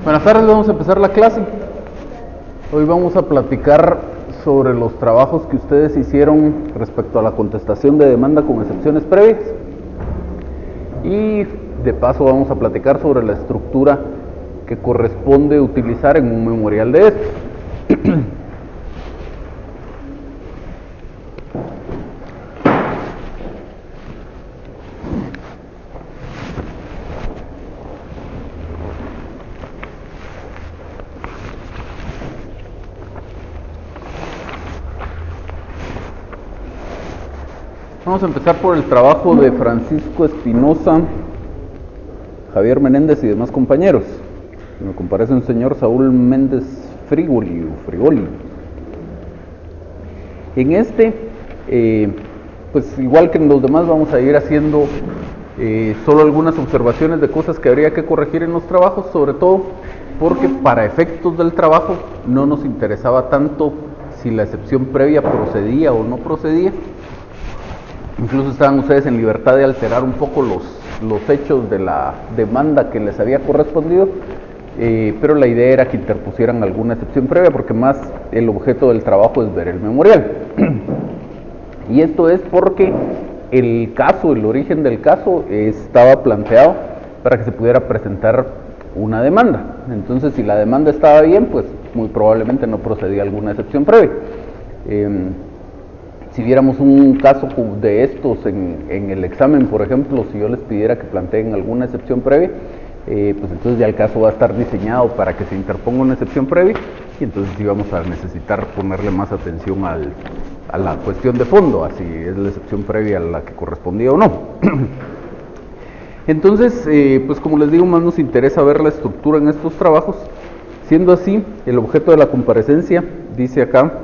Buenas tardes, vamos a empezar la clase. Hoy vamos a platicar sobre los trabajos que ustedes hicieron respecto a la contestación de demanda con excepciones previas. Y de paso vamos a platicar sobre la estructura que corresponde utilizar en un memorial de esto. Vamos a empezar por el trabajo de Francisco Espinosa, Javier Menéndez y demás compañeros. Me comparece un señor Saúl Méndez Frigoli. En este, pues igual que en los demás, vamos a ir haciendo solo algunas observaciones de cosas que habría que corregir en los trabajos, sobre todo porque para efectos del trabajo no nos interesaba tanto si la excepción previa procedía o no procedía. Incluso estaban ustedes en libertad de alterar un poco los hechos de la demanda que les había correspondido, pero la idea era que interpusieran alguna excepción previa, porque más el objeto del trabajo es ver el memorial. Y esto es porque el origen del caso estaba planteado para que se pudiera presentar una demanda. Entonces, si la demanda estaba bien, pues muy probablemente no procedía alguna excepción previa. Si viéramos un caso de estos en el examen, por ejemplo, si yo les pidiera que planteen alguna excepción previa, pues entonces ya el caso va a estar diseñado para que se interponga una excepción previa, y entonces sí vamos a necesitar ponerle más atención a la cuestión de fondo, a si es la excepción previa a la que correspondía o no. Entonces, pues como les digo, más nos interesa ver la estructura en estos trabajos. Siendo así, el objeto de la comparecencia dice acá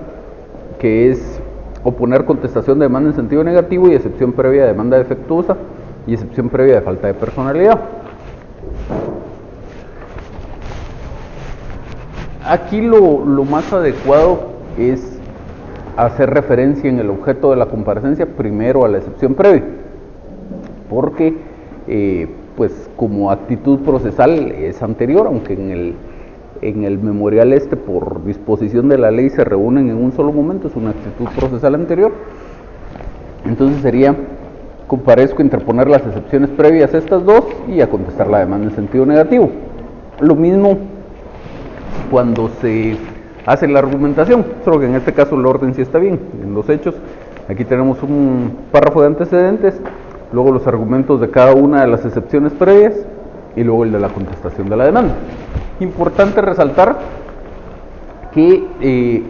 que es oponer contestación de demanda en sentido negativo y excepción previa de demanda defectuosa y excepción previa de falta de personalidad. Aquí lo más adecuado es hacer referencia en el objeto de la comparecencia primero a la excepción previa, porque pues como actitud procesal es anterior, aunque en el memorial por disposición de la ley se reúnen en un solo momento, es una actitud procesal anterior. Entonces sería: comparezco a interponer las excepciones previas a estas dos y a contestar la demanda en sentido negativo. Lo mismo cuando se hace la argumentación, solo que en este caso el orden sí está bien. En los hechos, aquí tenemos un párrafo de antecedentes, luego los argumentos de cada una de las excepciones previas y luego el de la contestación de la demanda. Importante resaltar que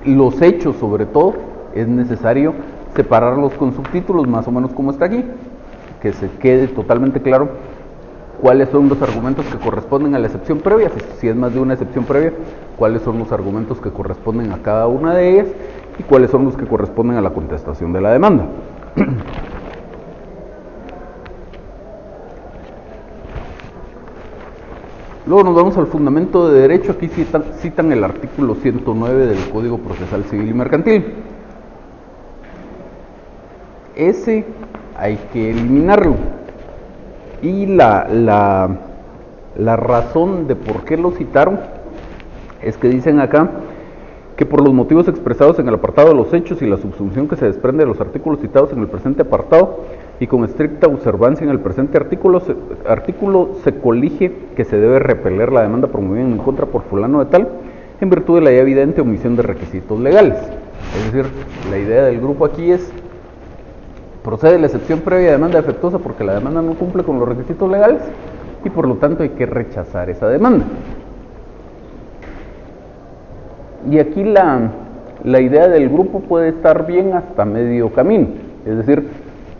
los hechos, sobre todo, es necesario separarlos con subtítulos, más o menos como está aquí, que se quede totalmente claro cuáles son los argumentos que corresponden a la excepción previa, si es más de una excepción previa, cuáles son los argumentos que corresponden a cada una de ellas y cuáles son los que corresponden a la contestación de la demanda. Luego nos vamos al fundamento de derecho. Aquí citan el artículo 109 del Código Procesal Civil y Mercantil. Ese hay que eliminarlo. Y la razón de por qué lo citaron es que dicen acá que por los motivos expresados en el apartado de los hechos y la subsunción que se desprende de los artículos citados en el presente apartado y con estricta observancia en el presente artículo se colige que se debe repeler la demanda promovida en contra por fulano de tal en virtud de la ya evidente omisión de requisitos legales. Es decir, la idea del grupo aquí es: procede la excepción previa de demanda defectuosa porque la demanda no cumple con los requisitos legales y por lo tanto hay que rechazar esa demanda. Y aquí la idea del grupo puede estar bien hasta medio camino, es decir,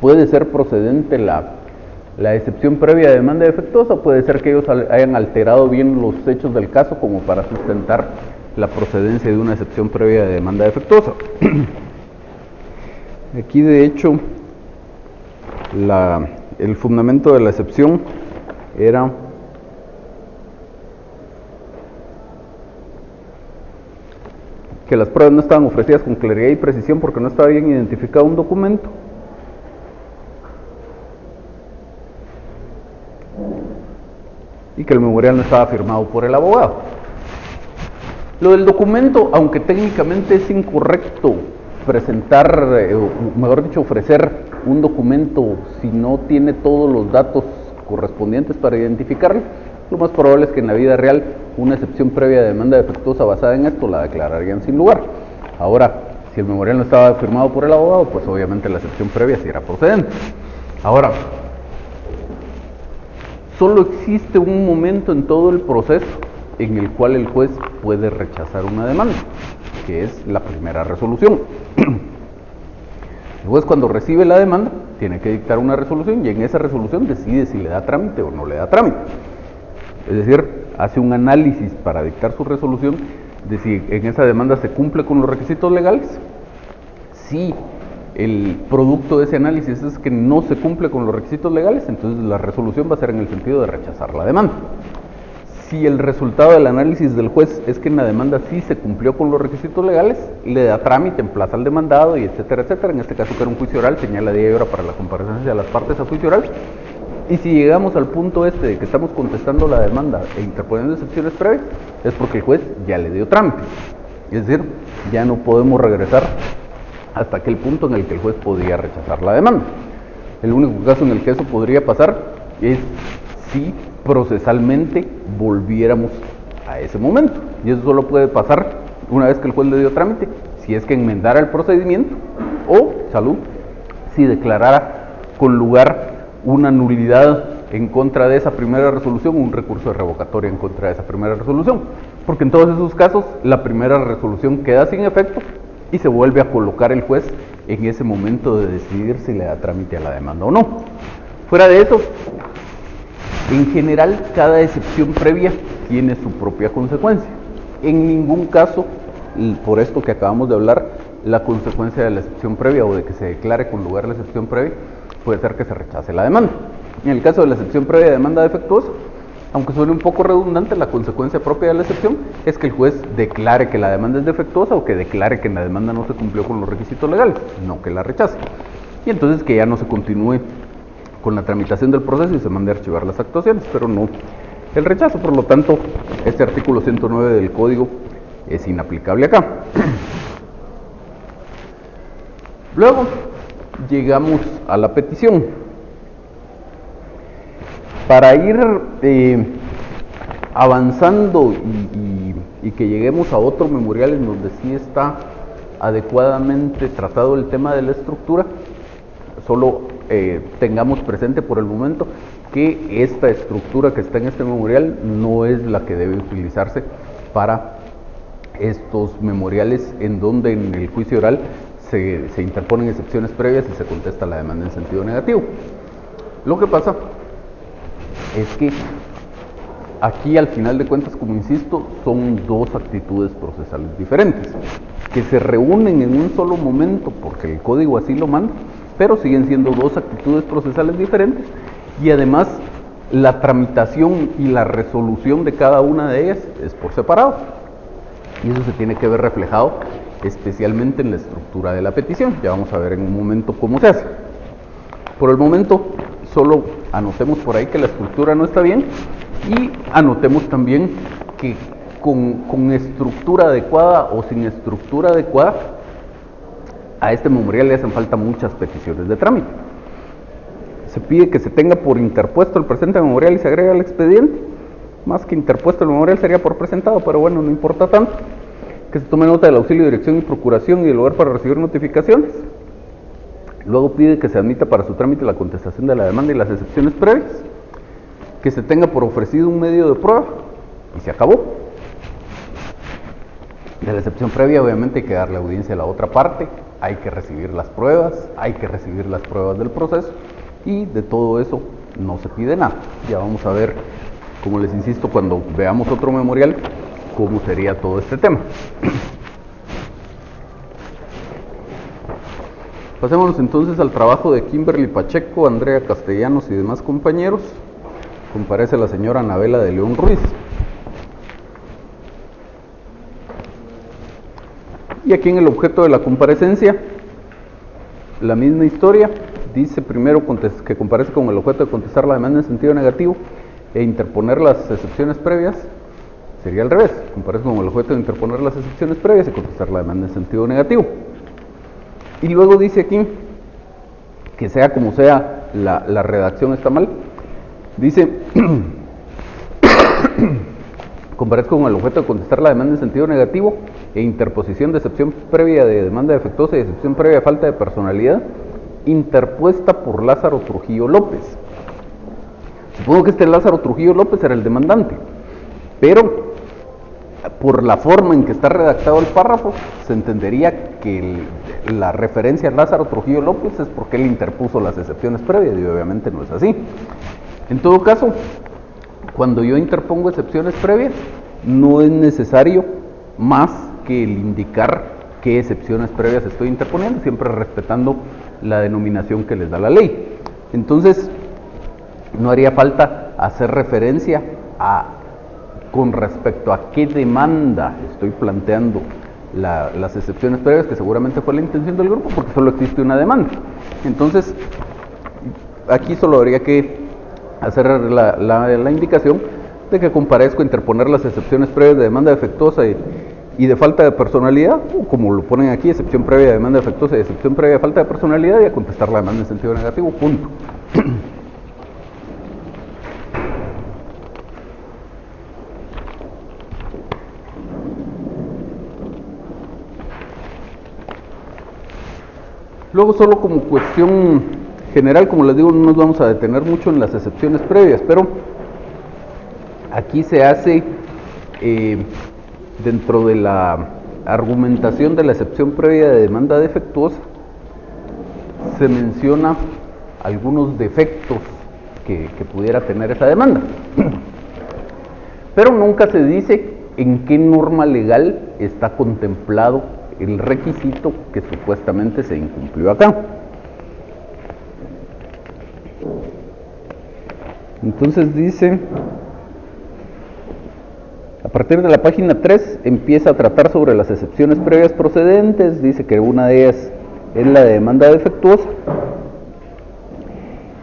puede ser procedente la excepción previa de demanda defectuosa, puede ser que ellos hayan alterado bien los hechos del caso como para sustentar la procedencia de una excepción previa de demanda defectuosa. Aquí de hecho el fundamento de la excepción era que las pruebas no estaban ofrecidas con claridad y precisión porque no estaba bien identificado un documento, y que el memorial no estaba firmado por el abogado. Lo del documento, aunque técnicamente es incorrecto presentar, mejor dicho, ofrecer un documento si no tiene todos los datos correspondientes para identificarlo, lo más probable es que en la vida real una excepción previa de demanda defectuosa basada en esto la declararían sin lugar. Ahora, si el memorial no estaba firmado por el abogado, pues obviamente la excepción previa sí era procedente. Ahora, solo existe un momento en todo el proceso en el cual el juez puede rechazar una demanda, que es la primera resolución. El juez, cuando recibe la demanda, tiene que dictar una resolución y en esa resolución decide si le da trámite o no le da trámite. Es decir, hace un análisis para dictar su resolución de si en esa demanda se cumple con los requisitos legales. Si el producto de ese análisis es que no se cumple con los requisitos legales, entonces la resolución va a ser en el sentido de rechazar la demanda. Si el resultado del análisis del juez es que en la demanda sí se cumplió con los requisitos legales, le da trámite, emplaza al demandado y etcétera, etcétera. En este caso, que era un juicio oral, señala día y hora para la comparecencia de las partes a juicio oral. Y si llegamos al punto de que estamos contestando la demanda e interponiendo excepciones previas, es porque el juez ya le dio trámite. Es decir, ya no podemos regresar hasta aquel punto en el que el juez podía rechazar la demanda. El único caso en el que eso podría pasar es si procesalmente volviéramos a ese momento. Y eso solo puede pasar una vez que el juez le dio trámite, si es que enmendara el procedimiento o, si declarara con lugar una nulidad en contra de esa primera resolución, un recurso de revocatoria en contra de esa primera resolución. Porque en todos esos casos la primera resolución queda sin efecto y se vuelve a colocar el juez en ese momento de decidir si le da trámite a la demanda o no. Fuera de eso, en general, cada excepción previa tiene su propia consecuencia. En ningún caso, por esto que acabamos de hablar, la consecuencia de la excepción previa o de que se declare con lugar la excepción previa puede ser que se rechace la demanda. En el caso de la excepción previa de demanda defectuosa, aunque suene un poco redundante, la consecuencia propia de la excepción es que el juez declare que la demanda es defectuosa o que declare que en la demanda no se cumplió con los requisitos legales, no que la rechace. Y entonces que ya no se continúe con la tramitación del proceso y se mande a archivar las actuaciones, pero no el rechazo. Por lo tanto, este artículo 109 del Código es inaplicable acá. Luego llegamos a la petición. Para ir avanzando y que lleguemos a otro memorial en donde sí está adecuadamente tratado el tema de la estructura, solo tengamos presente por el momento que esta estructura que está en este memorial no es la que debe utilizarse para estos memoriales en donde en el juicio oral se interponen excepciones previas y se contesta la demanda en sentido negativo. Lo que pasa es que aquí, al final de cuentas, como insisto, son dos actitudes procesales diferentes que se reúnen en un solo momento porque el código así lo manda, pero siguen siendo dos actitudes procesales diferentes y además la tramitación y la resolución de cada una de ellas es por separado, y eso se tiene que ver reflejado especialmente en la estructura de la petición. Ya vamos a ver en un momento cómo se hace. Por el momento solo anotemos por ahí que la estructura no está bien y anotemos también que con estructura adecuada o sin estructura adecuada a este memorial le hacen falta muchas peticiones de trámite. Se pide que se tenga por interpuesto el presente memorial y se agrega al expediente. Más que interpuesto el memorial sería por presentado, pero bueno, no importa tanto. Que se tome nota del auxilio, dirección y procuración y del lugar para recibir notificaciones. Luego pide que se admita para su trámite la contestación de la demanda y las excepciones previas. Que se tenga por ofrecido un medio de prueba y se acabó. De la excepción previa, obviamente, hay que darle audiencia a la otra parte, hay que recibir las pruebas, hay que recibir las pruebas del proceso, y de todo eso no se pide nada. Ya vamos a ver, como les insisto, cuando veamos otro memorial, cómo sería todo este tema. Pasémonos entonces al trabajo de Kimberly Pacheco, Andrea Castellanos y demás compañeros. Comparece la señora Anabela de León Ruiz. Y aquí en el objeto de la comparecencia, la misma historia, dice primero que comparece con el objeto de contestar la demanda en sentido negativo, e interponer las excepciones previas, sería al revés. Comparezco con el objeto de interponer las excepciones previas y contestar la demanda en sentido negativo. Y luego dice aquí, que sea como sea, la redacción está mal. Dice, comparezco con el objeto de contestar la demanda en sentido negativo e interposición de excepción previa de demanda defectuosa y excepción previa de falta de personalidad interpuesta por Lázaro Trujillo López. Supongo que este Lázaro Trujillo López era el demandante, pero por la forma en que está redactado el párrafo, se entendería que la referencia a Lázaro Trujillo López es porque él interpuso las excepciones previas, y obviamente no es así. En todo caso, cuando yo interpongo excepciones previas, no es necesario más que el indicar qué excepciones previas estoy interponiendo, siempre respetando la denominación que les da la ley. Entonces, no haría falta hacer referencia con respecto a qué demanda estoy planteando las excepciones previas, que seguramente fue la intención del grupo, porque solo existe una demanda. Entonces, aquí solo habría que hacer la indicación de que comparezco a interponer las excepciones previas de demanda defectuosa y de falta de personalidad, o como lo ponen aquí, excepción previa de demanda defectuosa y excepción previa de falta de personalidad, y a contestar la demanda en sentido negativo, punto. Luego, solo como cuestión general, como les digo, no nos vamos a detener mucho en las excepciones previas, pero aquí se hace dentro de la argumentación de la excepción previa de demanda defectuosa, se menciona algunos defectos que pudiera tener esa demanda, pero nunca se dice en qué norma legal está contemplado el requisito que supuestamente se incumplió acá. Entonces dice, a partir de la página 3 empieza a tratar sobre las excepciones previas procedentes. Dice que una de ellas es la de demanda defectuosa,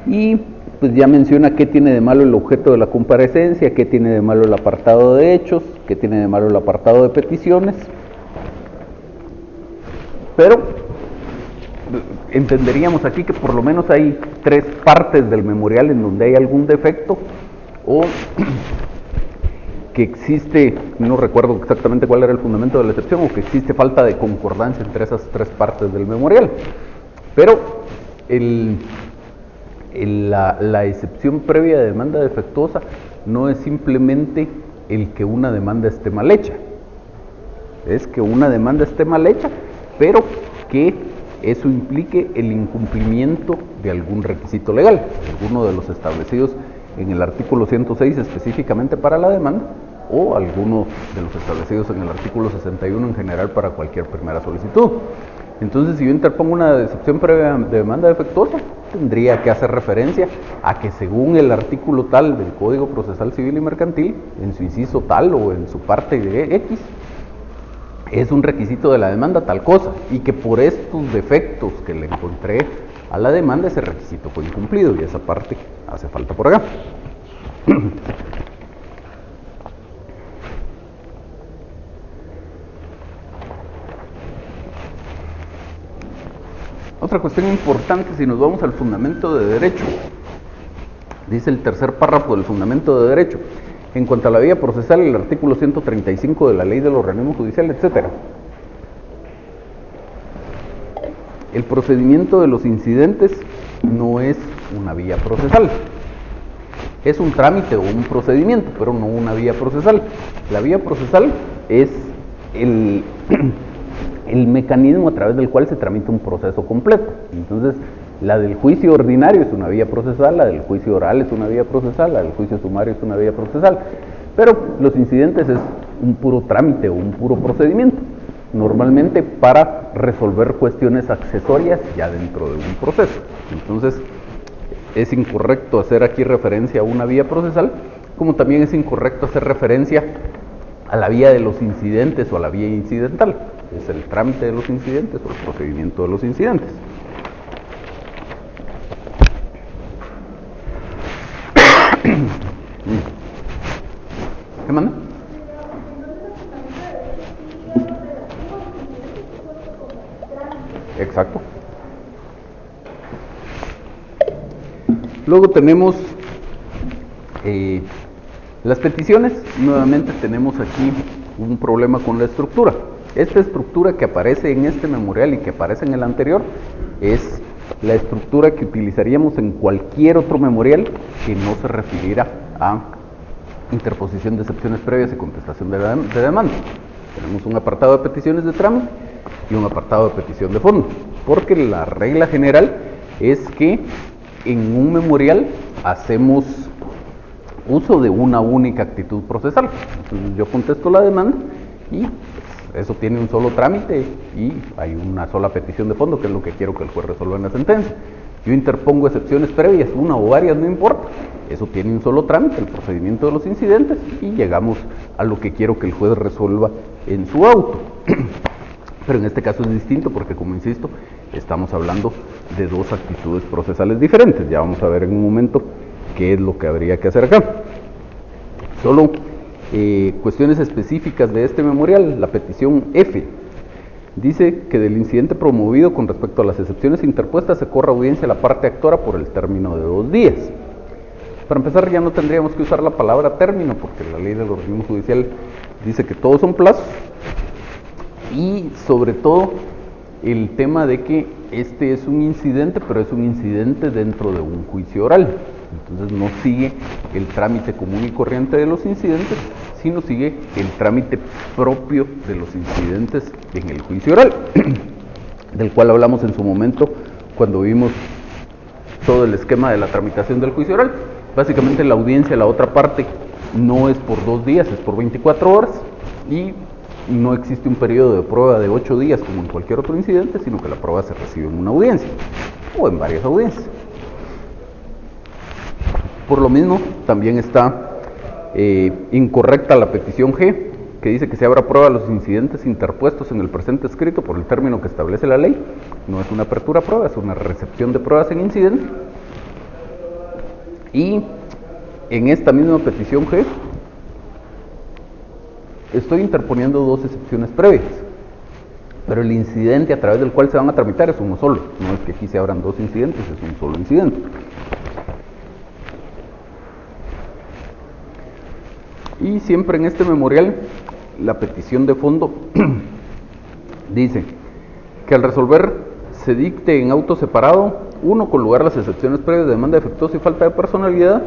y pues ya menciona qué tiene de malo el objeto de la comparecencia, qué tiene de malo el apartado de hechos, qué tiene de malo el apartado de peticiones. Pero entenderíamos aquí que por lo menos hay 3 partes del memorial en donde hay algún defecto, o que existe, no recuerdo exactamente cuál era el fundamento de la excepción, o que existe falta de concordancia entre esas 3 partes del memorial. Pero la excepción previa de demanda defectuosa no es simplemente el que una demanda esté mal hecha, es que una demanda esté mal hecha, pero que eso implique el incumplimiento de algún requisito legal, alguno de los establecidos en el artículo 106 específicamente para la demanda, o alguno de los establecidos en el artículo 61 en general para cualquier primera solicitud. Entonces, si yo interpongo una excepción previa de demanda defectuosa, tendría que hacer referencia a que según el artículo tal del Código Procesal Civil y Mercantil, en su inciso tal o en su parte de X, es un requisito de la demanda tal cosa, y que por estos defectos que le encontré a la demanda, ese requisito fue incumplido, y esa parte hace falta por acá. Otra cuestión importante, si nos vamos al fundamento de derecho, dice el tercer párrafo del fundamento de derecho: en cuanto a la vía procesal, el artículo 135 de la Ley del Organismo Judicial, etc. El procedimiento de los incidentes no es una vía procesal. Es un trámite o un procedimiento, pero no una vía procesal. La vía procesal es el mecanismo a través del cual se tramita un proceso completo. Entonces, la del juicio ordinario es una vía procesal, la del juicio oral es una vía procesal, la del juicio sumario es una vía procesal, pero los incidentes es un puro trámite o un puro procedimiento, normalmente para resolver cuestiones accesorias ya dentro de un proceso. Entonces, es incorrecto hacer aquí referencia a una vía procesal, como también es incorrecto hacer referencia a la vía de los incidentes o a la vía incidental. Es el trámite de los incidentes o el procedimiento de los incidentes. ¿Qué manda? Exacto. Luego tenemos las peticiones. Nuevamente tenemos aquí un problema con la estructura. Esta estructura que aparece en este memorial y que aparece en el anterior es la estructura que utilizaríamos en cualquier otro memorial que no se refiriera a interposición de excepciones previas y contestación de demanda. Tenemos un apartado de peticiones de trámite y un apartado de petición de fondo, porque la regla general es que en un memorial hacemos uso de una única actitud procesal. Entonces yo contesto la demanda y pues, eso tiene un solo trámite y hay una sola petición de fondo, que es lo que quiero que el juez resuelva en la sentencia. Yo interpongo excepciones previas, una o varias, no importa. Eso tiene un solo trámite, el procedimiento de los incidentes, y llegamos a lo que quiero que el juez resuelva en su auto. Pero en este caso es distinto porque, como insisto, estamos hablando de dos actitudes procesales diferentes. Ya vamos a ver en un momento qué es lo que habría que hacer acá. Solo cuestiones específicas de este memorial. La petición F dice que del incidente promovido con respecto a las excepciones interpuestas se corre audiencia a la parte actora por el término de 2 días. Para empezar, ya no tendríamos que usar la palabra término, porque la ley del organismo judicial dice que todos son plazos. Y sobre todo el tema de que este es un incidente, pero es un incidente dentro de un juicio oral. Entonces no sigue el trámite común y corriente de los incidentes, sino sigue el trámite propio de los incidentes en el juicio oral, del cual hablamos en su momento cuando vimos todo el esquema de la tramitación del juicio oral. Básicamente la audiencia, la otra parte, no es por 2 días, es por 24 horas y no existe un periodo de prueba de 8 días como en cualquier otro incidente, sino que la prueba se recibe en una audiencia o en varias audiencias. Por lo mismo, también está incorrecta la petición G, que dice que se abra prueba a los incidentes interpuestos en el presente escrito por el término que establece la ley. No es una apertura a prueba, es una recepción de pruebas en incidente. Y en esta misma petición G, estoy interponiendo 2 excepciones previas, pero el incidente a través del cual se van a tramitar es uno solo. No es que aquí se abran 2 incidentes, es un solo incidente. Y siempre en este memorial, la petición de fondo dice que al resolver se dicte en auto separado, 1, con lugar las excepciones previas de demanda defectuosa y falta de personalidad,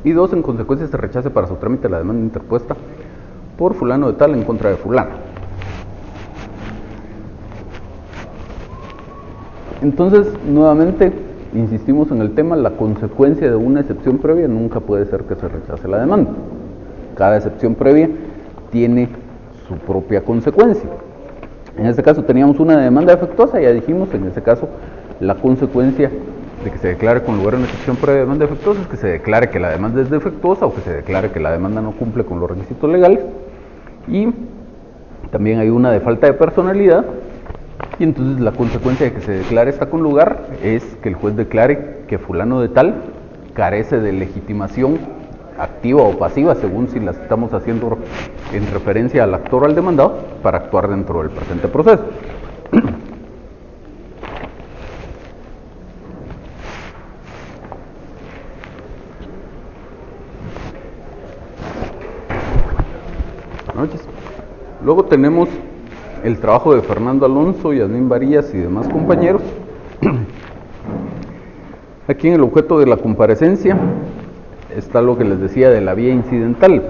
y 2, en consecuencia se rechace para su trámite la demanda interpuesta por fulano de tal en contra de fulano. Entonces, nuevamente, insistimos en el tema, la consecuencia de una excepción previa nunca puede ser que se rechace la demanda. Cada excepción previa tiene su propia consecuencia. En este caso teníamos una demanda defectuosa, ya dijimos, en este caso la consecuencia de que se declare con lugar una excepción previa de demanda defectuosa es que se declare que la demanda es defectuosa o que se declare que la demanda no cumple con los requisitos legales. Y también hay una de falta de personalidad, y entonces la consecuencia de que se declare esta con lugar es que el juez declare que fulano de tal carece de legitimación activa o pasiva, según si la estamos haciendo en referencia al actor o al demandado, para actuar dentro del presente proceso. Buenas noches. Luego tenemos el trabajo de Fernando Alonso, Yasmín Varillas y demás compañeros. Aquí en el objeto de la comparecencia está lo que les decía de la vía incidental.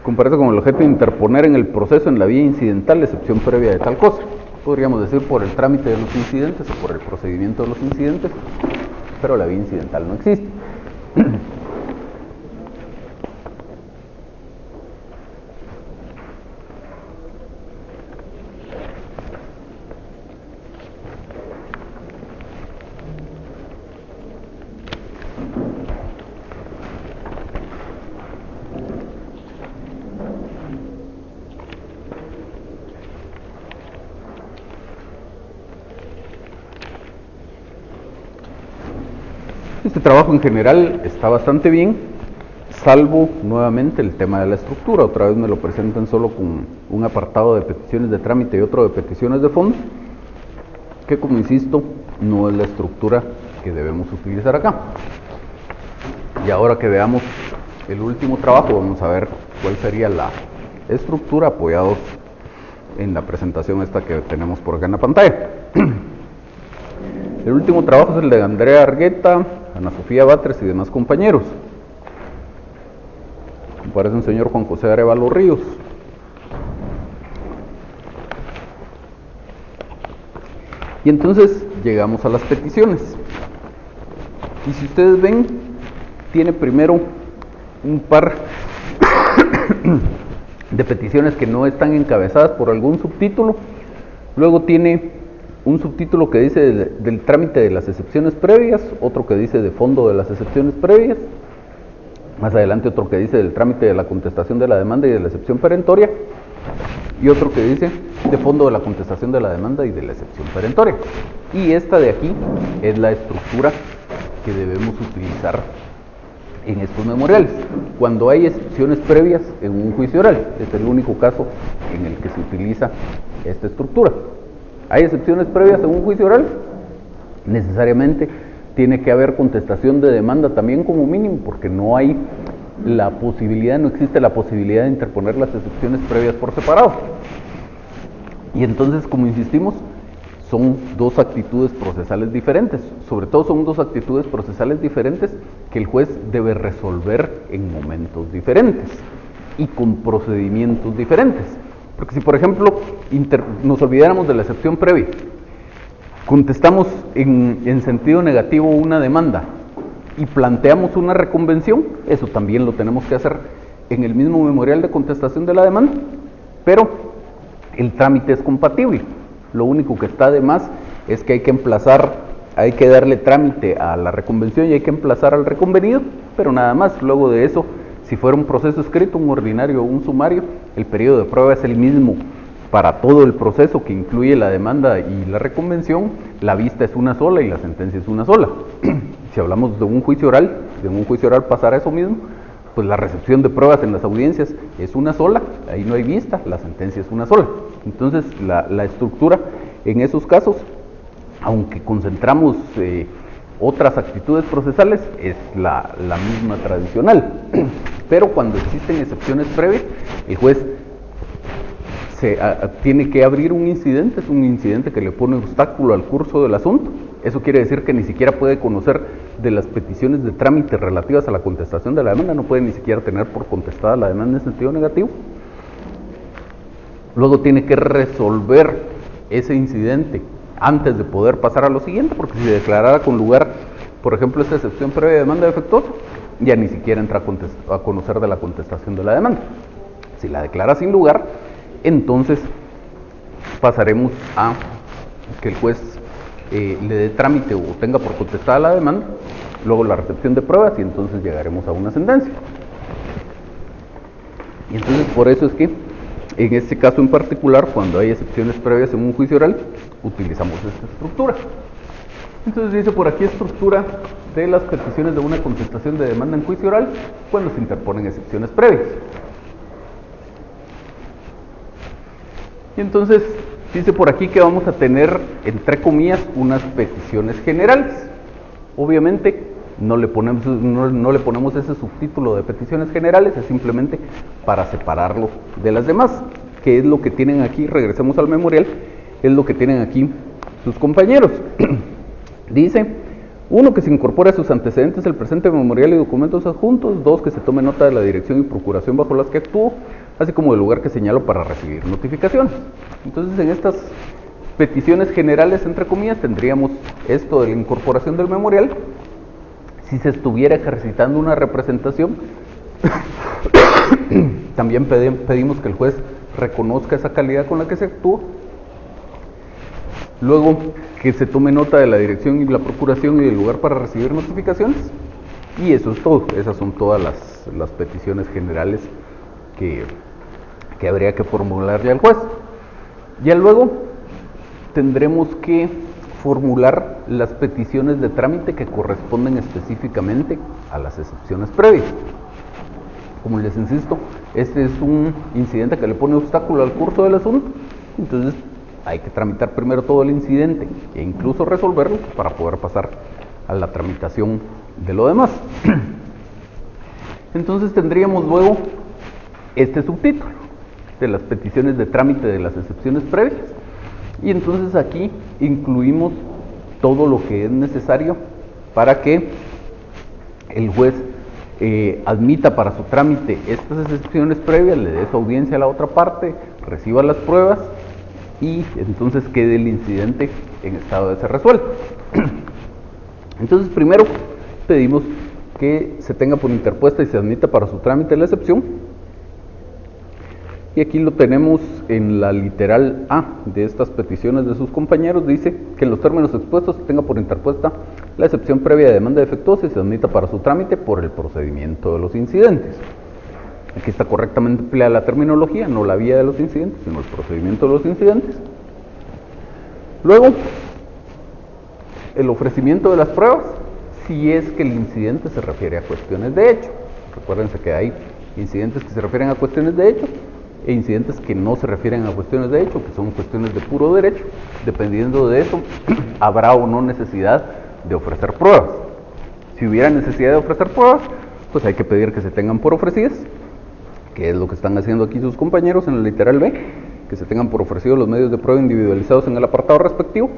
Comparece con el objeto de interponer en el proceso en la vía incidental la excepción previa de tal cosa. Podríamos decir por el trámite de los incidentes o por el procedimiento de los incidentes, pero la vía incidental no existe. Este trabajo en general está bastante bien, salvo nuevamente el tema de la estructura. Otra vez me lo presentan solo con un apartado de peticiones de trámite y otro de peticiones de fondo, que, como insisto, no es la estructura que debemos utilizar acá. Y ahora que veamos el último trabajo, vamos a ver cuál sería la estructura apoyados en la presentación esta que tenemos por acá en la pantalla. El último trabajo es el de Andrea Argueta, Ana Sofía Batres y demás compañeros. Aparece un señor Juan José Arevalo Ríos. Y entonces llegamos a las peticiones. Y si ustedes ven, tiene primero un par de peticiones que no están encabezadas por algún subtítulo. Luego tiene un subtítulo que dice del trámite de las excepciones previas, otro que dice de fondo de las excepciones previas, más adelante otro que dice del trámite de la contestación de la demanda y de la excepción perentoria, y otro que dice de fondo de la contestación de la demanda y de la excepción perentoria. Y esta de aquí es la estructura que debemos utilizar en estos memoriales, cuando hay excepciones previas en un juicio oral. Es el único caso en el que se utiliza esta estructura. ¿Hay excepciones previas en un juicio oral? Necesariamente tiene que haber contestación de demanda también como mínimo, porque no hay la posibilidad, no existe la posibilidad de interponer las excepciones previas por separado. Y entonces, como insistimos, son dos actitudes procesales diferentes. Sobre todo son dos actitudes procesales diferentes que el juez debe resolver en momentos diferentes y con procedimientos diferentes. Porque si, por ejemplo, nos olvidáramos de la excepción previa, contestamos en sentido negativo una demanda y planteamos una reconvención, eso también lo tenemos que hacer en el mismo memorial de contestación de la demanda, pero el trámite es compatible. Lo único que está de más es que hay que darle trámite a la reconvención y hay que emplazar al reconvenido, pero nada más. Luego de eso, si fuera un proceso escrito, un ordinario o un sumario, el periodo de prueba es el mismo para todo el proceso que incluye la demanda y la reconvención. La vista es una sola y la sentencia es una sola. Si hablamos de un juicio oral, pasará eso mismo, pues la recepción de pruebas en las audiencias es una sola, ahí no hay vista, la sentencia es una sola. Entonces la estructura en esos casos, aunque concentramos otras actitudes procesales, es la misma tradicional. Pero cuando existen excepciones previas, el juez tiene que abrir un incidente, es un incidente que le pone obstáculo al curso del asunto. Eso quiere decir que ni siquiera puede conocer de las peticiones de trámite relativas a la contestación de la demanda, no puede ni siquiera tener por contestada la demanda en sentido negativo. Luego tiene que resolver ese incidente antes de poder pasar a lo siguiente, porque si se declarara con lugar, por ejemplo, esta excepción previa de demanda defectuosa, ya ni siquiera entra a conocer de la contestación de la demanda. Si la declara sin lugar, entonces pasaremos a que el juez le dé trámite o tenga por contestada la demanda, luego la recepción de pruebas y entonces llegaremos a una sentencia. Y entonces por eso es que en este caso en particular, cuando hay excepciones previas en un juicio oral, utilizamos esta estructura. Entonces dice por aquí estructura de las peticiones de una contestación de demanda en juicio oral cuando se interponen excepciones previas. Y entonces dice por aquí que vamos a tener, entre comillas, unas peticiones generales. Obviamente no le ponemos ese subtítulo de peticiones generales, es simplemente para separarlo de las demás, que es lo que tienen aquí. Regresemos al memorial, es lo que tienen aquí sus compañeros. Dice: 1, que se incorpore a sus antecedentes el presente memorial y documentos adjuntos. 2, que se tome nota de la dirección y procuración bajo las que actuó, así como del lugar que señalo para recibir notificaciones. Entonces, en estas peticiones generales, entre comillas, tendríamos esto de la incorporación del memorial. Si se estuviera ejercitando una representación, también pedimos que el juez reconozca esa calidad con la que se actuó. Luego, que se tome nota de la dirección y la procuración y del lugar para recibir notificaciones. Y eso es todo. Esas son todas las peticiones generales que habría que formularle al juez. Ya luego tendremos que formular las peticiones de trámite que corresponden específicamente a las excepciones previas. Como les insisto, este es un incidente que le pone obstáculo al curso del asunto, entonces hay que tramitar primero todo el incidente e incluso resolverlo para poder pasar a la tramitación de lo demás. Entonces tendríamos luego este subtítulo de las peticiones de trámite de las excepciones previas, y entonces aquí incluimos todo lo que es necesario para que el juez admita para su trámite estas excepciones previas, le dé su audiencia a la otra parte, reciba las pruebas y entonces quede el incidente en estado de ser resuelto. Entonces primero pedimos que se tenga por interpuesta y se admita para su trámite la excepción, y aquí lo tenemos en la literal A de estas peticiones de sus compañeros. Dice que en los términos expuestos se tenga por interpuesta la excepción previa de demanda defectuosa y se admita para su trámite por el procedimiento de los incidentes. Aquí está correctamente empleada la terminología, no la vía de los incidentes, sino el procedimiento de los incidentes. Luego, el ofrecimiento de las pruebas, si es que el incidente se refiere a cuestiones de hecho. Recuérdense que hay incidentes que se refieren a cuestiones de hecho e incidentes que no se refieren a cuestiones de hecho, que son cuestiones de puro derecho. Dependiendo de eso, habrá o no necesidad de ofrecer pruebas. Si hubiera necesidad de ofrecer pruebas, pues hay que pedir que se tengan por ofrecidas, que es lo que están haciendo aquí sus compañeros en el literal B, que se tengan por ofrecidos los medios de prueba individualizados en el apartado respectivo.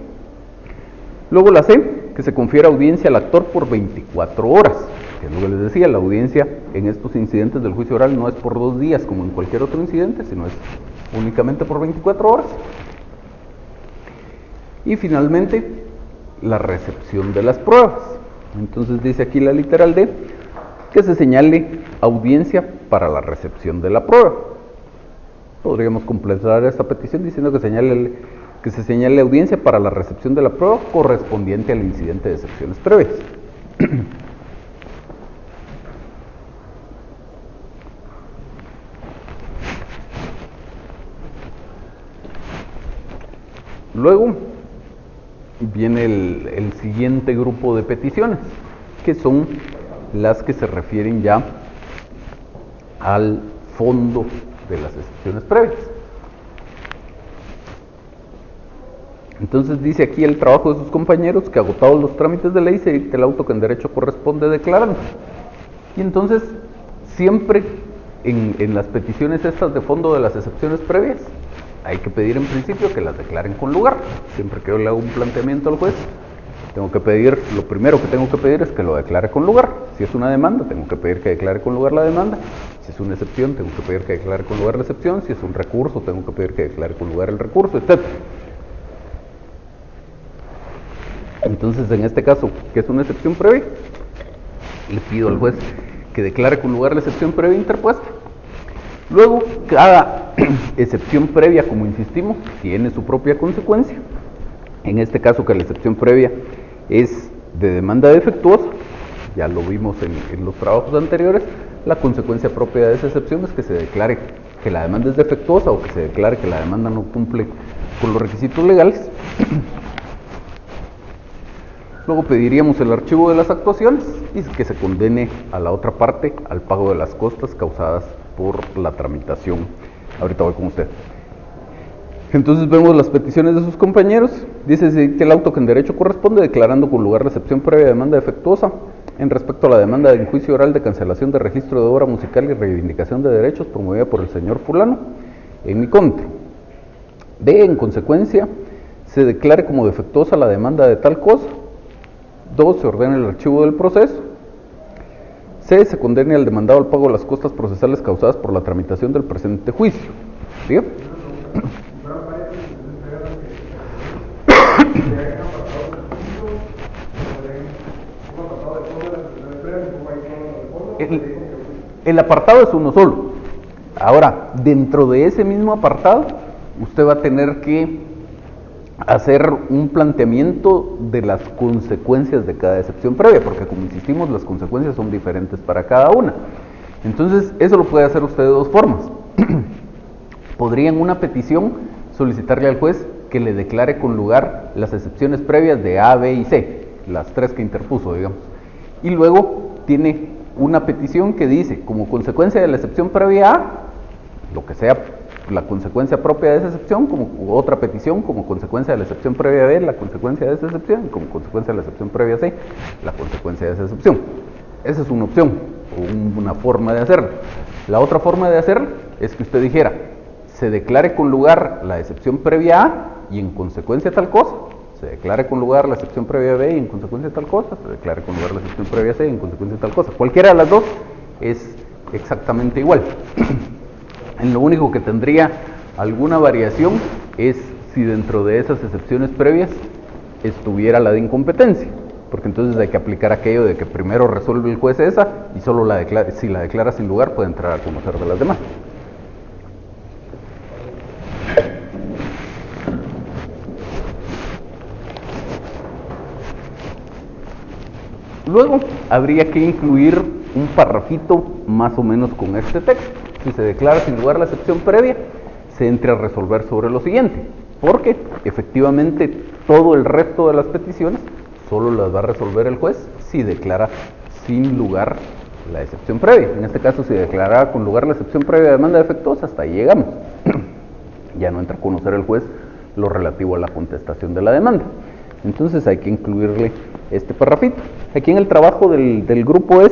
Luego la C, que se confiera audiencia al actor por 24 horas, que es lo que les decía, la audiencia en estos incidentes del juicio oral no es por 2 días como en cualquier otro incidente, sino es únicamente por 24 horas. Y finalmente, la recepción de las pruebas. Entonces dice aquí la literal D, que se señale audiencia para la recepción de la prueba. Podríamos completar esta petición diciendo que se señale audiencia para la recepción de la prueba correspondiente al incidente de excepciones previas. Luego viene el siguiente grupo de peticiones, que son las que se refieren ya al fondo de las excepciones previas. Entonces dice aquí el trabajo de sus compañeros que agotados los trámites de ley se dicta el auto que en derecho corresponde declarando. Y entonces siempre en las peticiones estas de fondo de las excepciones previas hay que pedir en principio que las declaren con lugar. Siempre que yo le hago un planteamiento al juez, tengo que pedir, lo primero que tengo que pedir es que lo declare con lugar. Si es una demanda, tengo que pedir que declare con lugar la demanda. Si es una excepción, tengo que pedir que declare con lugar la excepción. Si es un recurso, tengo que pedir que declare con lugar el recurso, etc. Entonces, en este caso, que es una excepción previa, le pido al juez que declare con lugar la excepción previa interpuesta. Luego, cada excepción previa, como insistimos, tiene su propia consecuencia. En este caso, que la excepción previa es de demanda defectuosa, ya lo vimos en los trabajos anteriores, la consecuencia propia de esa excepción es que se declare que la demanda es defectuosa o que se declare que la demanda no cumple con los requisitos legales. Luego pediríamos el archivo de las actuaciones y que se condene a la otra parte al pago de las costas causadas por la tramitación. Ahorita voy con usted. Entonces vemos las peticiones de sus compañeros. Dice que el auto que en derecho corresponde declarando con lugar la excepción previa de demanda defectuosa en respecto a la demanda de juicio oral de cancelación de registro de obra musical y reivindicación de derechos promovida por el señor fulano en mi contra. B, en consecuencia, se declare como defectuosa la demanda de tal cosa. 2, se ordena el archivo del proceso. C, se condene al demandado al pago de las costas procesales causadas por la tramitación del presente juicio. ¿Sí? El apartado es uno solo. Ahora, dentro de ese mismo apartado, usted va a tener que hacer un planteamiento de las consecuencias de cada excepción previa, porque como insistimos, las consecuencias son diferentes para cada una. Entonces, eso lo puede hacer usted de dos formas. Podría en una petición solicitarle al juez que le declare con lugar las excepciones previas de A, B y C, las tres que interpuso, digamos. Y luego tiene una petición que dice, como consecuencia de la excepción previa A, lo que sea la consecuencia propia de esa excepción, como otra petición, como consecuencia de la excepción previa B, la consecuencia de esa excepción, y como consecuencia de la excepción previa C, la consecuencia de esa excepción. Esa es una opción, o una forma de hacerlo. La otra forma de hacerlo es que usted dijera, se declare con lugar la excepción previa A y en consecuencia tal cosa, se declare con lugar la excepción previa B y en consecuencia tal cosa, se declare con lugar la excepción previa C y en consecuencia tal cosa. Cualquiera de las dos es exactamente igual. En lo único que tendría alguna variación es si dentro de esas excepciones previas estuviera la de incompetencia, porque entonces hay que aplicar aquello de que primero resuelve el juez esa y solo si la declara sin lugar puede entrar a conocer de las demás. Luego habría que incluir un parrafito más o menos con este texto. Si se declara sin lugar la excepción previa, se entre a resolver sobre lo siguiente, porque efectivamente todo el resto de las peticiones solo las va a resolver el juez si declara sin lugar la excepción previa. En este caso, si declarara con lugar la excepción previa de demanda defectuosa, hasta ahí llegamos. Ya no entra a conocer el juez lo relativo a la contestación de la demanda. Entonces hay que incluirle este parrafito. Aquí en el trabajo del grupo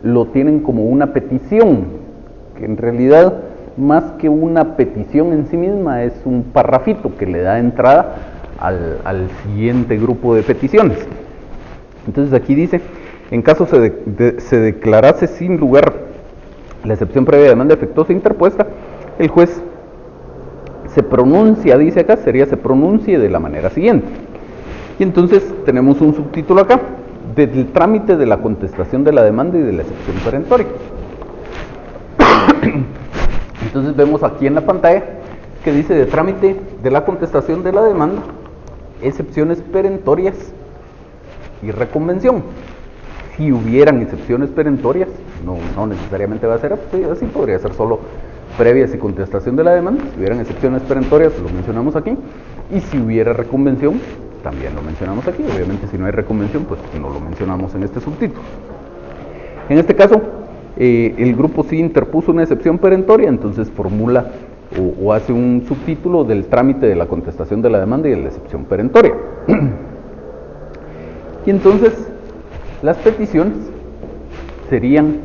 lo tienen como una petición, que en realidad más que una petición en sí misma es un parrafito que le da entrada al siguiente grupo de peticiones. Entonces aquí dice, en caso se declarase sin lugar la excepción previa de demanda defectuosa interpuesta, el juez se pronuncia, dice acá, se pronuncie de la manera siguiente. Y entonces tenemos un subtítulo acá, del trámite de la contestación de la demanda y de la excepción perentoria. Entonces vemos aquí en la pantalla que dice de trámite de la contestación de la demanda, excepciones perentorias y reconvención. Si hubieran excepciones perentorias, no necesariamente va a ser así, podría ser solo previas y contestación de la demanda. Si hubieran excepciones perentorias, lo mencionamos aquí, y si hubiera reconvención, también lo mencionamos aquí. Obviamente si no hay reconvención, pues no lo mencionamos en este subtítulo. En este caso, el grupo sí interpuso una excepción perentoria, entonces formula o hace un subtítulo del trámite de la contestación de la demanda y de la excepción perentoria. Y entonces las peticiones serían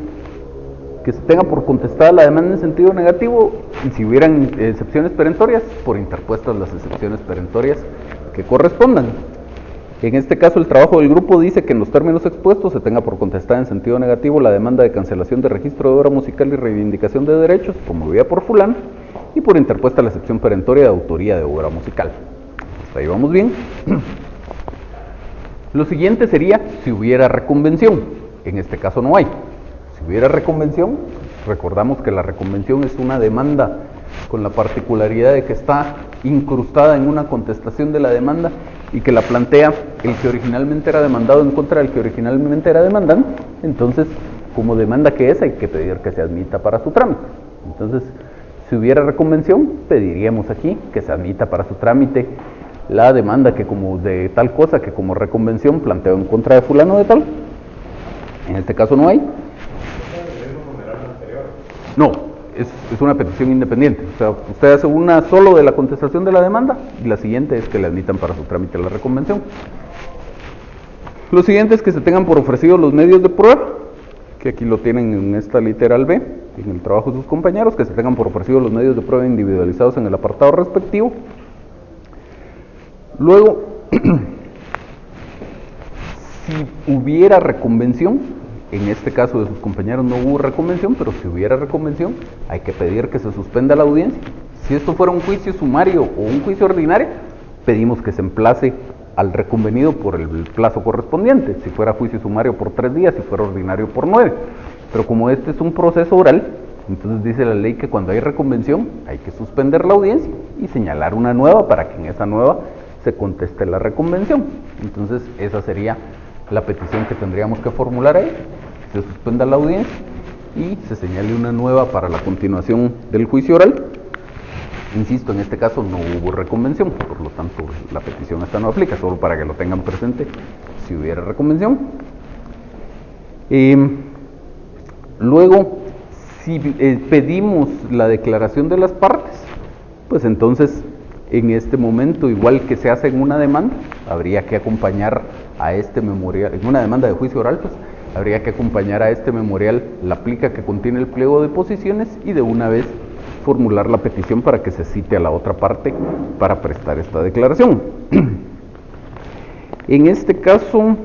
que se tenga por contestada la demanda en sentido negativo, y si hubieran excepciones perentorias, por interpuestas las excepciones perentorias que correspondan. En este caso, el trabajo del grupo dice que en los términos expuestos se tenga por contestada en sentido negativo la demanda de cancelación de registro de obra musical y reivindicación de derechos, promovida por fulano, y por interpuesta la excepción perentoria de autoría de obra musical. Hasta ahí vamos bien. Lo siguiente sería si hubiera reconvención. En este caso no hay. Si hubiera reconvención, recordamos que la reconvención es una demanda con la particularidad de que está incrustada en una contestación de la demanda y que la plantea el que originalmente era demandado en contra del que originalmente era demandante. Entonces, como demanda que es, hay que pedir que se admita para su trámite. Entonces, si hubiera reconvención, pediríamos aquí que se admita para su trámite la demanda que como de tal cosa que como reconvención planteo en contra de fulano de tal. En este caso no hay. No, es una petición independiente. O sea, usted hace una solo de la contestación de la demanda y la siguiente es que le admitan para su trámite la reconvención. Lo siguiente es que se tengan por ofrecidos los medios de prueba, que aquí lo tienen en esta literal B, en el trabajo de sus compañeros, que se tengan por ofrecidos los medios de prueba individualizados en el apartado respectivo. Luego, si hubiera reconvención, en este caso de sus compañeros no hubo reconvención, pero si hubiera reconvención, hay que pedir que se suspenda la audiencia. Si esto fuera un juicio sumario o un juicio ordinario, pedimos que se emplace al reconvenido por el plazo correspondiente. Si fuera juicio sumario por 3 días, si fuera ordinario por 9. Pero como este es un proceso oral, entonces dice la ley que cuando hay reconvención hay que suspender la audiencia y señalar una nueva para que en esa nueva se conteste la reconvención. Entonces esa sería la petición que tendríamos que formular ahí. Se suspenda la audiencia y se señale una nueva para la continuación del juicio oral. Insisto, en este caso no hubo reconvención, por lo tanto la petición esta no aplica, solo para que lo tengan presente si hubiera reconvención. Luego, si pedimos la declaración de las partes, pues entonces en este momento, igual que se hace en una demanda, habría que acompañar a este memorial, en una demanda de juicio oral, pues habría que acompañar a este memorial la plica que contiene el pliego de posiciones y de una vez formular la petición para que se cite a la otra parte para prestar esta declaración. En este caso,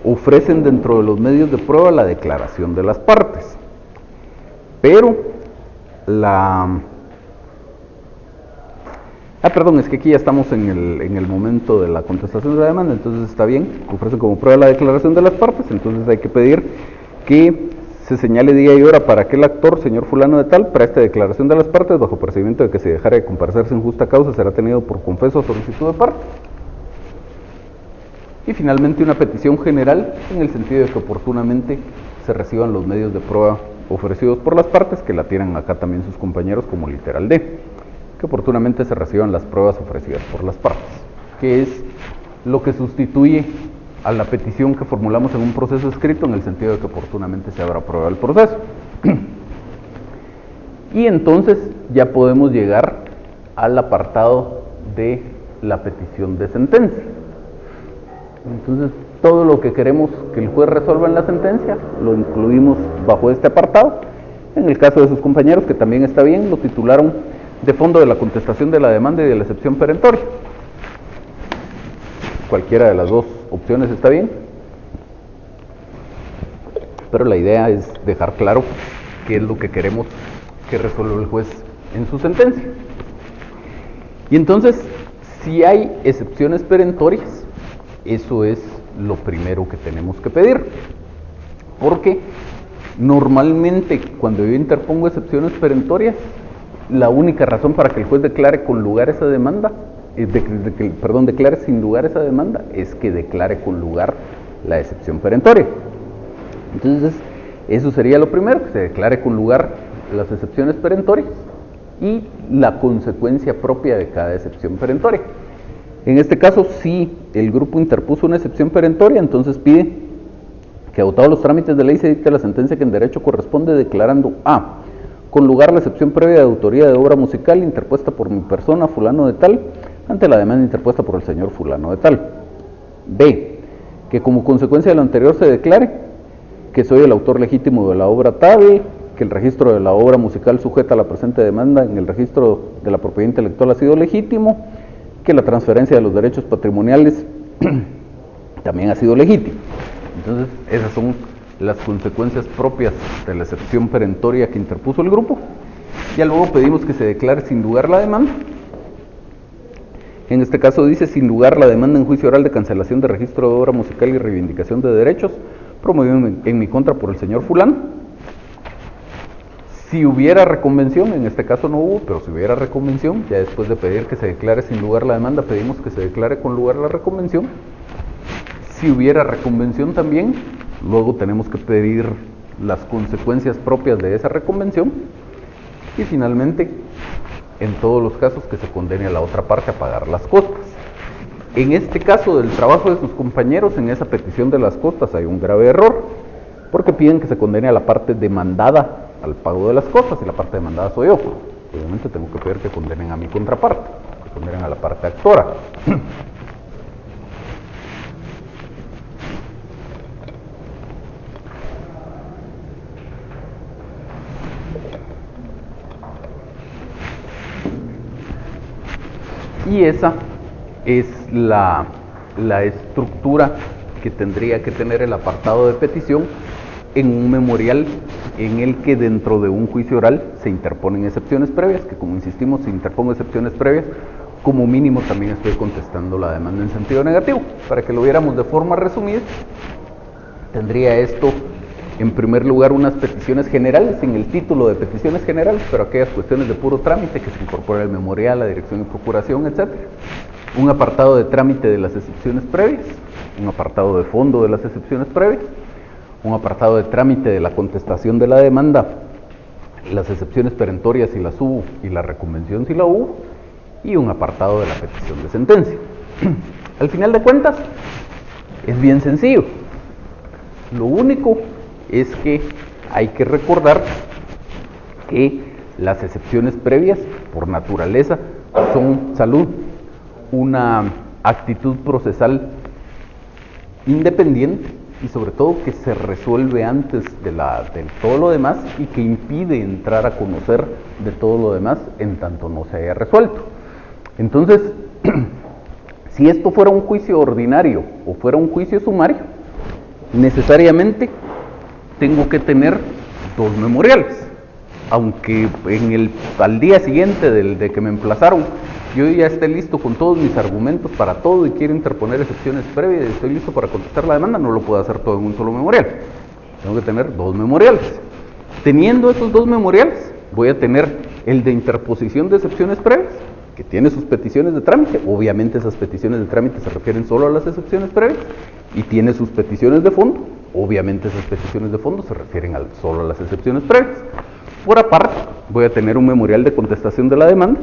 ofrecen dentro de los medios de prueba la declaración de las partes, pero es que aquí ya estamos en el momento de la contestación de la demanda, entonces está bien, ofrecen como prueba la declaración de las partes, entonces hay que pedir que se señale día y hora para que el actor, señor fulano de tal, preste declaración de las partes bajo procedimiento de que si dejara de comparecer sin justa causa será tenido por confeso o solicitud de parte. Y finalmente una petición general en el sentido de que oportunamente se reciban los medios de prueba ofrecidos por las partes, que la tienen acá también sus compañeros como literal D, que oportunamente se reciban las pruebas ofrecidas por las partes, que es lo que sustituye a la petición que formulamos en un proceso escrito en el sentido de que oportunamente se abra prueba del proceso. Y entonces ya podemos llegar al apartado de la petición de sentencia. Entonces todo lo que queremos que el juez resuelva en la sentencia lo incluimos bajo este apartado. En el caso de sus compañeros, que también está bien, lo titularon de fondo de la contestación de la demanda y de la excepción perentoria. Cualquiera de las dos opciones está bien, pero la idea es dejar claro qué es lo que queremos que resuelva el juez en su sentencia. Y entonces, si hay excepciones perentorias, eso es lo primero que tenemos que pedir, porque normalmente cuando yo interpongo excepciones perentorias, la única razón para que el juez declare con lugar esa demanda, declare sin lugar esa demanda, es que declare con lugar la excepción perentoria. Entonces, eso sería lo primero, que se declare con lugar las excepciones perentorias y la consecuencia propia de cada excepción perentoria. En este caso, si el grupo interpuso una excepción perentoria, entonces pide que, agotados los trámites de ley, se dicte la sentencia que en derecho corresponde, declarando a: con lugar la excepción previa de autoría de obra musical interpuesta por mi persona, fulano de tal, ante la demanda interpuesta por el señor fulano de tal. B, que como consecuencia de lo anterior se declare que soy el autor legítimo de la obra tal, que el registro de la obra musical sujeta a la presente demanda en el registro de la propiedad intelectual ha sido legítimo, que la transferencia de los derechos patrimoniales también ha sido legítima. Entonces, esas son las consecuencias propias de la excepción perentoria que interpuso el grupo. Ya luego pedimos que se declare sin lugar la demanda. En este caso dice: sin lugar la demanda en juicio oral de cancelación de registro de obra musical y reivindicación de derechos promovido en mi contra por el señor fulano. Si hubiera reconvención, en este caso no hubo, pero si hubiera reconvención, ya después de pedir que se declare sin lugar la demanda, pedimos que se declare con lugar la reconvención. Si hubiera reconvención también, luego tenemos que pedir las consecuencias propias de esa reconvención. Y finalmente, en todos los casos, que se condene a la otra parte a pagar las costas. En este caso del trabajo de sus compañeros, en esa petición de las costas hay un grave error, porque piden que se condene a la parte demandada al pago de las costas, y la parte demandada soy yo. Obviamente tengo que pedir que condenen a mi contraparte, que condenen a la parte actora. Y esa es la estructura que tendría que tener el apartado de petición en un memorial en el que dentro de un juicio oral se interponen excepciones previas, que como insistimos, si interpongo excepciones previas, como mínimo también estoy contestando la demanda en sentido negativo. Para que lo viéramos de forma resumida, tendría esto en primer lugar unas peticiones generales, en el título de peticiones generales, pero aquellas cuestiones de puro trámite que se incorpora el memorial, la dirección de procuración, etc. Un apartado de trámite de las excepciones previas, un apartado de fondo de las excepciones previas, un apartado de trámite de la contestación de la demanda, las excepciones perentorias si las hubo y la reconvención si la hubo, y un apartado de la petición de sentencia. Al final de cuentas, es bien sencillo. Lo único es que hay que recordar que las excepciones previas, por naturaleza, son salud, una actitud procesal independiente y sobre todo que se resuelve antes de todo lo demás y que impide entrar a conocer de todo lo demás en tanto no se haya resuelto. Entonces, si esto fuera un juicio ordinario o fuera un juicio sumario, necesariamente tengo que tener dos memoriales. Aunque al día siguiente de que me emplazaron, yo ya esté listo con todos mis argumentos para todo y quiero interponer excepciones previas y estoy listo para contestar la demanda, no lo puedo hacer todo en un solo memorial. Tengo que tener dos memoriales. Teniendo esos dos memoriales, voy a tener el de interposición de excepciones previas, que tiene sus peticiones de trámite. Obviamente esas peticiones de trámite se refieren solo a las excepciones previas, y tiene sus peticiones de fondo. Obviamente esas peticiones de fondo se refieren solo a las excepciones previas. Por aparte, voy a tener un memorial de contestación de la demanda,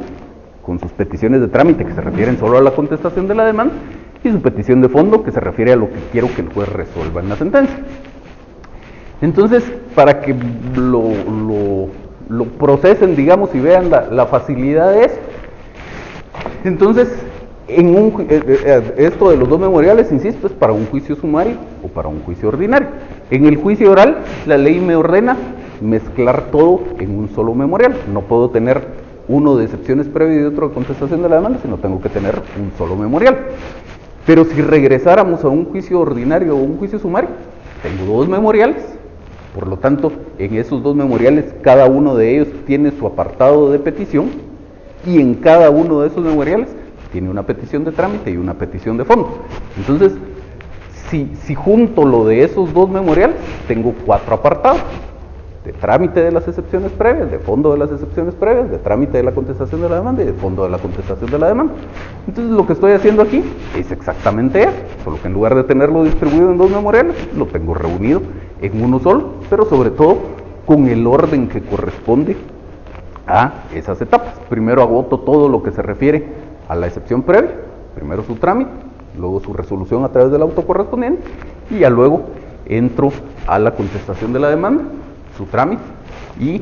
con sus peticiones de trámite que se refieren solo a la contestación de la demanda, y su petición de fondo que se refiere a lo que quiero que el juez resuelva en la sentencia. Entonces, para que lo procesen, digamos, y vean la facilidad de eso, entonces, esto de los dos memoriales, insisto, es para un juicio sumario o para un juicio ordinario. En el juicio oral, la ley me ordena mezclar todo en un solo memorial. No puedo tener uno de excepciones previas y otro de contestación de la demanda, sino tengo que tener un solo memorial. Pero si regresáramos a un juicio ordinario o un juicio sumario, tengo dos memoriales. Por lo tanto, en esos dos memoriales, cada uno de ellos tiene su apartado de petición, y en cada uno de esos memoriales tiene una petición de trámite y una petición de fondo. Entonces, si junto lo de esos dos memoriales, tengo 4 apartados: de trámite de las excepciones previas, de fondo de las excepciones previas, de trámite de la contestación de la demanda y de fondo de la contestación de la demanda. Entonces, lo que estoy haciendo aquí es exactamente eso, solo que en lugar de tenerlo distribuido en dos memoriales, lo tengo reunido en uno solo, pero sobre todo con el orden que corresponde a esas etapas. Primero agoto todo lo que se refiere a la excepción previa, primero su trámite, luego su resolución a través del auto correspondiente, y ya luego entro a la contestación de la demanda, su trámite y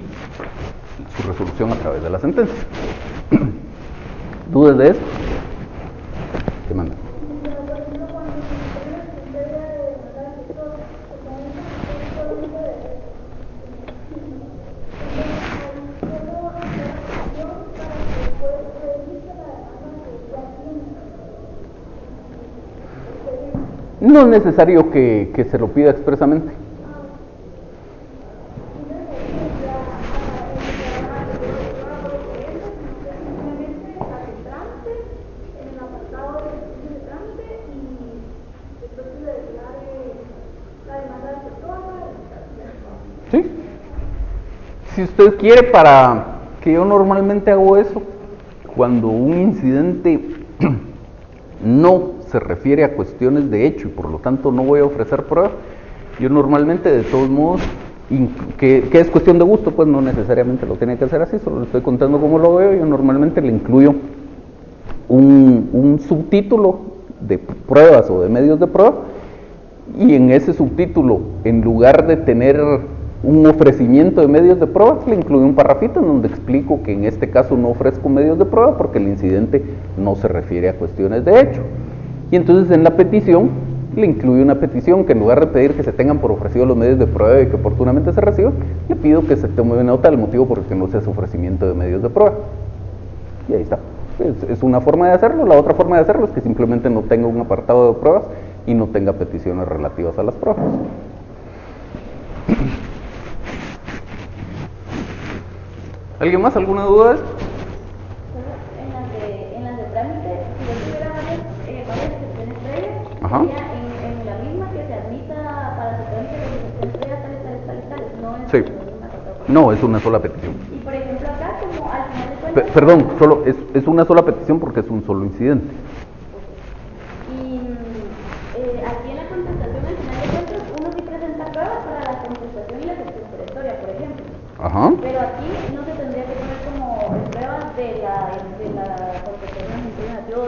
su resolución a través de la sentencia. ¿Dudas de eso? ¿Qué manda? No es necesario que se lo pida expresamente. ¿Sí? Si usted quiere, para que yo normalmente hago eso, cuando un incidente no se refiere a cuestiones de hecho y por lo tanto no voy a ofrecer pruebas, yo normalmente, de todos modos, que es cuestión de gusto, pues no necesariamente lo tiene que hacer así, solo le estoy contando cómo lo veo. Yo normalmente le incluyo un subtítulo de pruebas o de medios de prueba, y en ese subtítulo, en lugar de tener un ofrecimiento de medios de prueba, le incluyo un parrafito en donde explico que en este caso no ofrezco medios de prueba porque el incidente no se refiere a cuestiones de hecho. Y entonces en la petición le incluyo una petición que, en lugar de pedir que se tengan por ofrecido los medios de prueba y que oportunamente se reciban, le pido que se tome nota del motivo por el que no se hace ofrecimiento de medios de prueba. Y ahí está. Es una forma de hacerlo. La otra forma de hacerlo es que simplemente no tenga un apartado de pruebas y no tenga peticiones relativas a las pruebas. ¿Alguien más? ¿Alguna duda de esto? En las de trámite, si yo tuviera varias excepciones previas, Ajá. sería en la misma que se admita para su trámite de excepciones previas tales, no es Sí. en la misma cosa. No, es una sola petición. Y por ejemplo acá, como al final de cuentas... Perdón, solo es una sola petición porque es un solo incidente. Y aquí en la contestación, al final de cuentas, uno sí presenta pruebas para la contestación y la excepción perentoria, por ejemplo. Ajá. Pero aquí no se tendría que poner como pruebas de la contestación en sentido negativo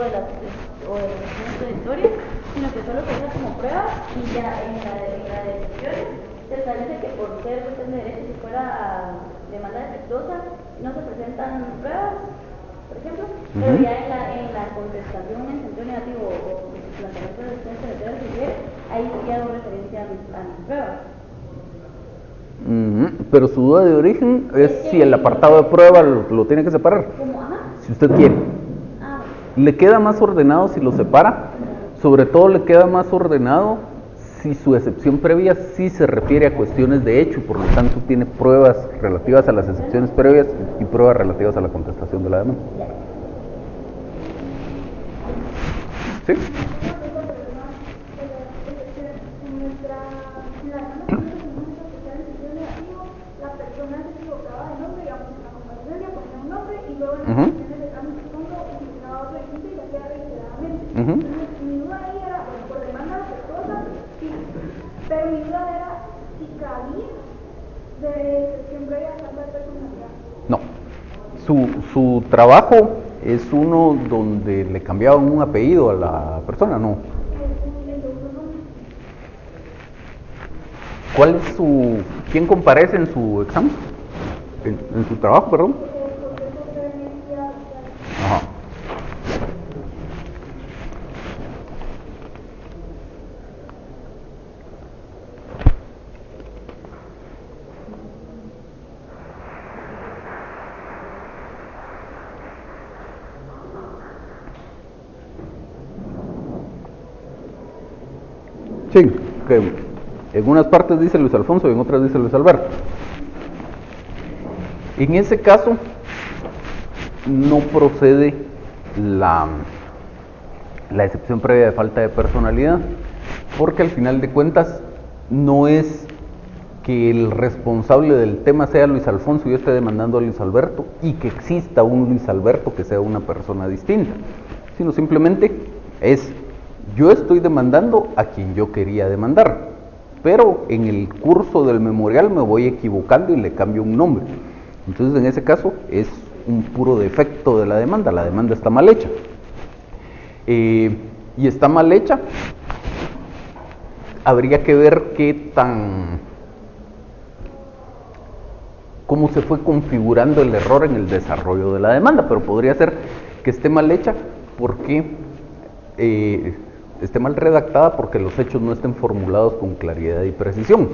o de las excepciones perentorias, sino que solo sería como pruebas, y ya en la de excepciones se establece que por ser cuestión de derecho, si fuera demanda defectuosa, no se presentan pruebas, por ejemplo, pero ya en la contestación en sentido negativo o planteamiento de defensa de derecho, ahí sí hago referencia a mis pruebas. Pero su duda de origen es si el apartado de prueba lo tiene que separar. ¿Cómo? Ajá. Si usted quiere. Le queda más ordenado si lo separa. Sobre todo le queda más ordenado si su excepción previa sí se refiere a cuestiones de hecho, por lo tanto tiene pruebas relativas a las excepciones previas y pruebas relativas a la contestación de la demanda. ¿Sí? Mi duda ahí era, bueno, por demanda defectuosa, sí, pero mi duda era si cabía de excepción previa a falta de personalidad. No, su trabajo es uno donde le cambiaban un apellido a la persona, ¿no? ¿Cuál es quién comparece en su examen? En su trabajo, perdón. Ajá. Sí, que en unas partes dice Luis Alfonso y en otras dice Luis Alberto. En ese caso, no procede la excepción previa de falta de personalidad, porque al final de cuentas no es que el responsable del tema sea Luis Alfonso y yo esté demandando a Luis Alberto y que exista un Luis Alberto que sea una persona distinta, sino simplemente es yo estoy demandando a quien yo quería demandar, pero en el curso del memorial me voy equivocando y le cambio un nombre. Entonces en ese caso es un puro defecto de la demanda está mal hecha. Y está mal hecha, habría que ver cómo se fue configurando el error en el desarrollo de la demanda, pero podría ser que esté mal hecha porque esté mal redactada porque los hechos no estén formulados con claridad y precisión,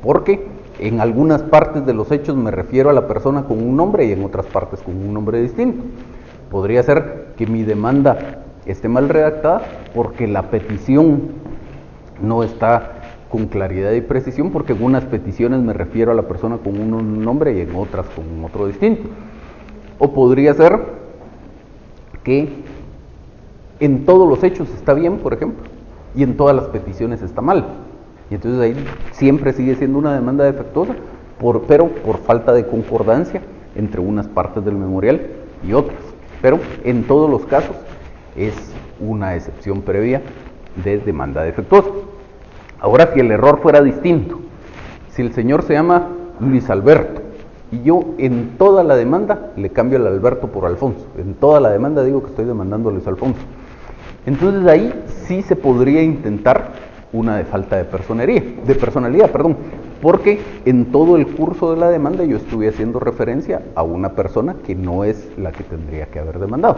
porque en algunas partes de los hechos me refiero a la persona con un nombre y en otras partes con un nombre distinto. Podría ser que mi demanda esté mal redactada porque la petición no está con claridad y precisión, porque en unas peticiones me refiero a la persona con un nombre y en otras con otro distinto. O podría ser que en todos los hechos está bien, por ejemplo, y en todas las peticiones está mal. Y entonces ahí siempre sigue siendo una demanda defectuosa, pero por falta de concordancia entre unas partes del memorial y otras. Pero en todos los casos es una excepción previa de demanda defectuosa. Ahora, si el error fuera distinto, si el señor se llama Luis Alberto y yo en toda la demanda le cambio el Alberto por Alfonso, en toda la demanda digo que estoy demandando a Luis Alfonso, entonces ahí sí se podría intentar una de falta de personalidad, porque en todo el curso de la demanda yo estuve haciendo referencia a una persona que no es la que tendría que haber demandado.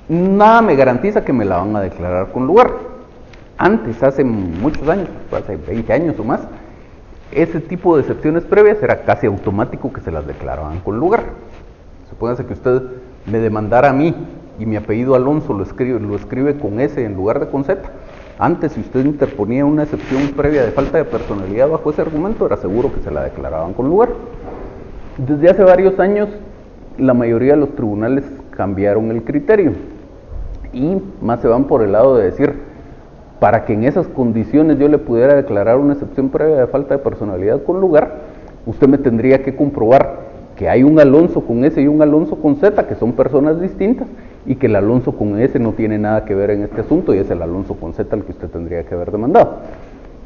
Nada me garantiza que me la van a declarar con lugar. Antes, hace muchos años, hace 20 años o más, ese tipo de excepciones previas era casi automático que se las declaraban con lugar. Supóngase que usted me demandara a mí y mi apellido Alonso lo escribe con S en lugar de con Z. Antes, si usted interponía una excepción previa de falta de personalidad bajo ese argumento, era seguro que se la declaraban con lugar. Desde hace varios años, la mayoría de los tribunales cambiaron el criterio y más se van por el lado de decir, para que en esas condiciones yo le pudiera declarar una excepción previa de falta de personalidad con lugar, usted me tendría que comprobar que hay un Alonso con S y un Alonso con Z, que son personas distintas, y que el Alonso con S no tiene nada que ver en este asunto, y es el Alonso con Z el que usted tendría que haber demandado.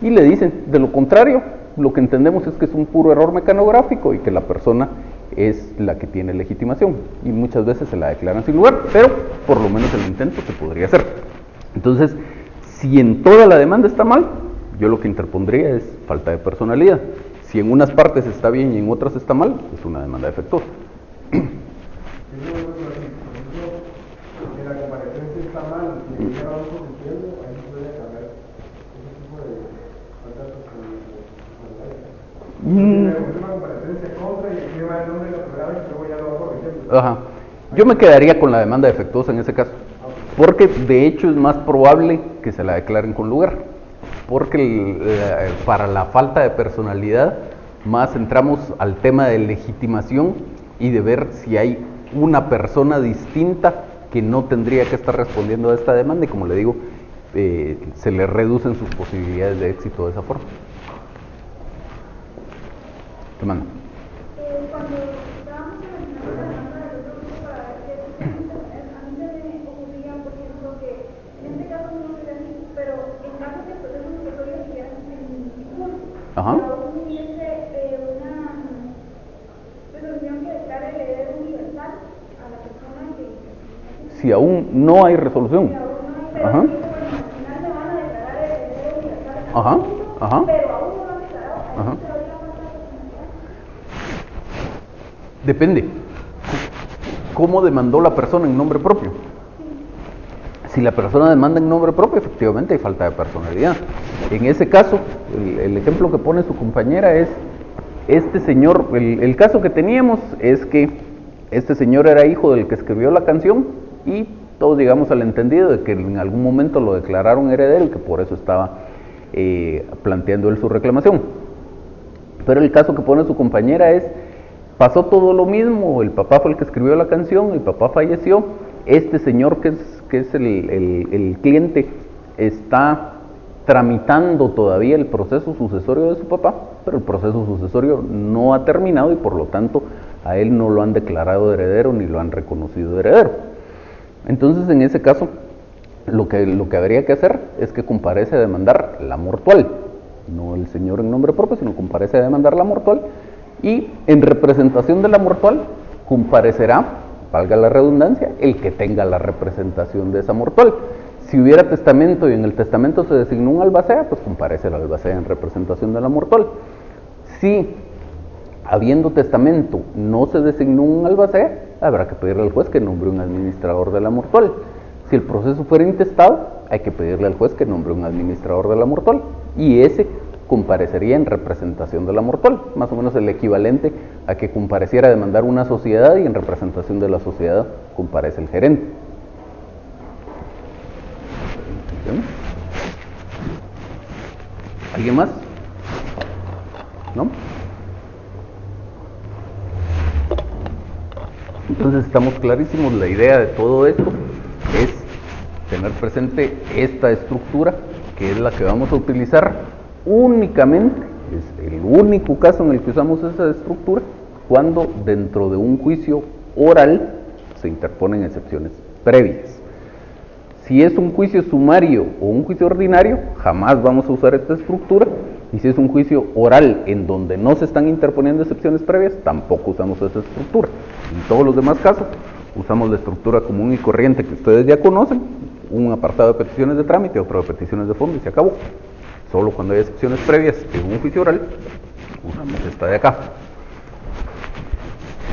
Y le dicen, de lo contrario, lo que entendemos es que es un puro error mecanográfico y que la persona es la que tiene legitimación, y muchas veces se la declaran sin lugar, pero por lo menos el intento se podría hacer. Entonces, si en toda la demanda está mal, yo lo que interpondría es falta de personalidad. Si en unas partes está bien y en otras está mal, es una demanda defectuosa. Si la comparecencia está mal y ya vamos entiendo, ahí se puede cambiar ese tipo de falta de personalidad. Es una comparecencia contra y aquí va el nombre de la programa y luego ya lo va corrigiendo. Ajá. Yo me quedaría con la demanda defectuosa en ese caso, porque de hecho es más probable que se la declaren con lugar, porque para la falta de personalidad más entramos al tema de legitimación y de ver si hay una persona distinta que no tendría que estar respondiendo a esta demanda, y como le digo, se le reducen sus posibilidades de éxito de esa forma. ¿Qué manda? Cuando estábamos mencionando la demanda de los grupos para ver qué a mí se me ocurría, por ejemplo, que en este caso no sería así, pero en caso de procesos sucesorios que ya en curso, Ajá. aún hubiese una resolución que declare el heredero universal a la persona que... Si aún no hay resolución. Si aún no hay, pero Ajá. dice, bueno, al final me van a declarar el heredero universal a Ajá. punto, Ajá. pero aún no lo han declarado, Ajá. ahí se lo diga falta de personalidad. Depende. ¿Cómo demandó la persona en nombre propio? Si la persona demanda en nombre propio, efectivamente hay falta de personalidad. En ese caso, el ejemplo que pone su compañera es, este señor, el caso que teníamos es que este señor era hijo del que escribió la canción y todos llegamos al entendido de que en algún momento lo declararon heredero y que por eso estaba planteando él su reclamación. Pero el caso que pone su compañera es, pasó todo lo mismo, el papá fue el que escribió la canción, el papá falleció, este señor que es el cliente está tramitando todavía el proceso sucesorio de su papá, pero el proceso sucesorio no ha terminado y por lo tanto a él no lo han declarado heredero ni lo han reconocido heredero. Entonces en ese caso lo que habría que hacer es que comparece a demandar la mortual, no el señor en nombre propio, sino comparece a demandar la mortual, y en representación de la mortual comparecerá, valga la redundancia, el que tenga la representación de esa mortual. Si hubiera testamento y en el testamento se designó un albacea, pues comparece el albacea en representación de la mortual. Si habiendo testamento no se designó un albacea, habrá que pedirle al juez que nombre un administrador de la mortual. Si el proceso fuera intestado, hay que pedirle al juez que nombre un administrador de la mortual, y ese comparecería en representación de la mortual, más o menos el equivalente a que compareciera a demandar una sociedad y en representación de la sociedad comparece el gerente. ¿Alguien más? ¿No? Entonces estamos clarísimos, la idea de todo esto es tener presente esta estructura que es la que vamos a utilizar únicamente, es el único caso en el que usamos esa estructura, cuando dentro de un juicio oral se interponen excepciones previas. Si es un juicio sumario o un juicio ordinario, jamás vamos a usar esta estructura, y si es un juicio oral en donde no se están interponiendo excepciones previas, tampoco usamos esa estructura. En todos los demás casos, usamos la estructura común y corriente que ustedes ya conocen, un apartado de peticiones de trámite, otro de peticiones de fondo y se acabó. Solo cuando hay excepciones previas en un juicio oral, usamos esta de acá.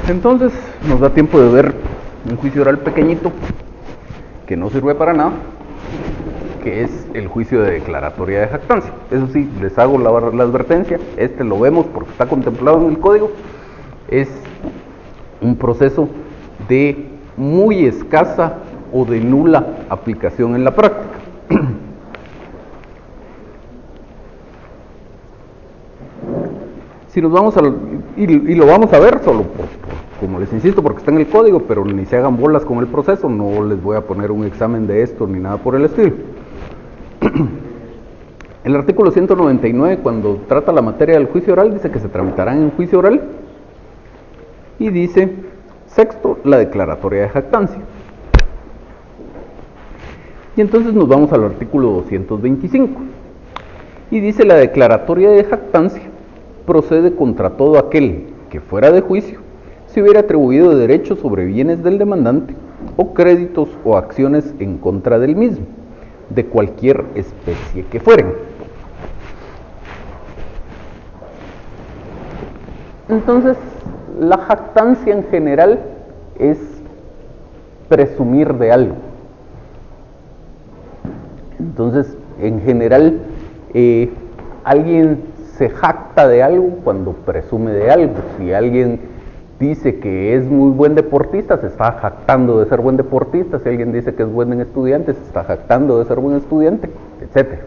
Entonces, nos da tiempo de ver un juicio oral pequeñito, que no sirve para nada, que es el juicio de declaratoria de jactancia. Eso sí, les hago la advertencia, este lo vemos porque está contemplado en el código, es un proceso de muy escasa o de nula aplicación en la práctica. Si nos vamos y lo vamos a ver solo como les insisto, porque está en el código, pero ni se hagan bolas con el proceso, no les voy a poner un examen de esto ni nada por el estilo. El artículo 199, cuando trata la materia del juicio oral, dice que se tramitarán en juicio oral, y dice, sexto, la declaratoria de jactancia. Y entonces nos vamos al artículo 225, y dice, la declaratoria de jactancia procede contra todo aquel que fuera de juicio se hubiera atribuido derechos sobre bienes del demandante o créditos o acciones en contra del mismo, de cualquier especie que fueren. Entonces, la jactancia en general es presumir de algo. Entonces, en general, alguien se jacta de algo cuando presume de algo. Si alguien dice que es muy buen deportista, se está jactando de ser buen deportista. Si alguien dice que es buen estudiante, se está jactando de ser buen estudiante, etc.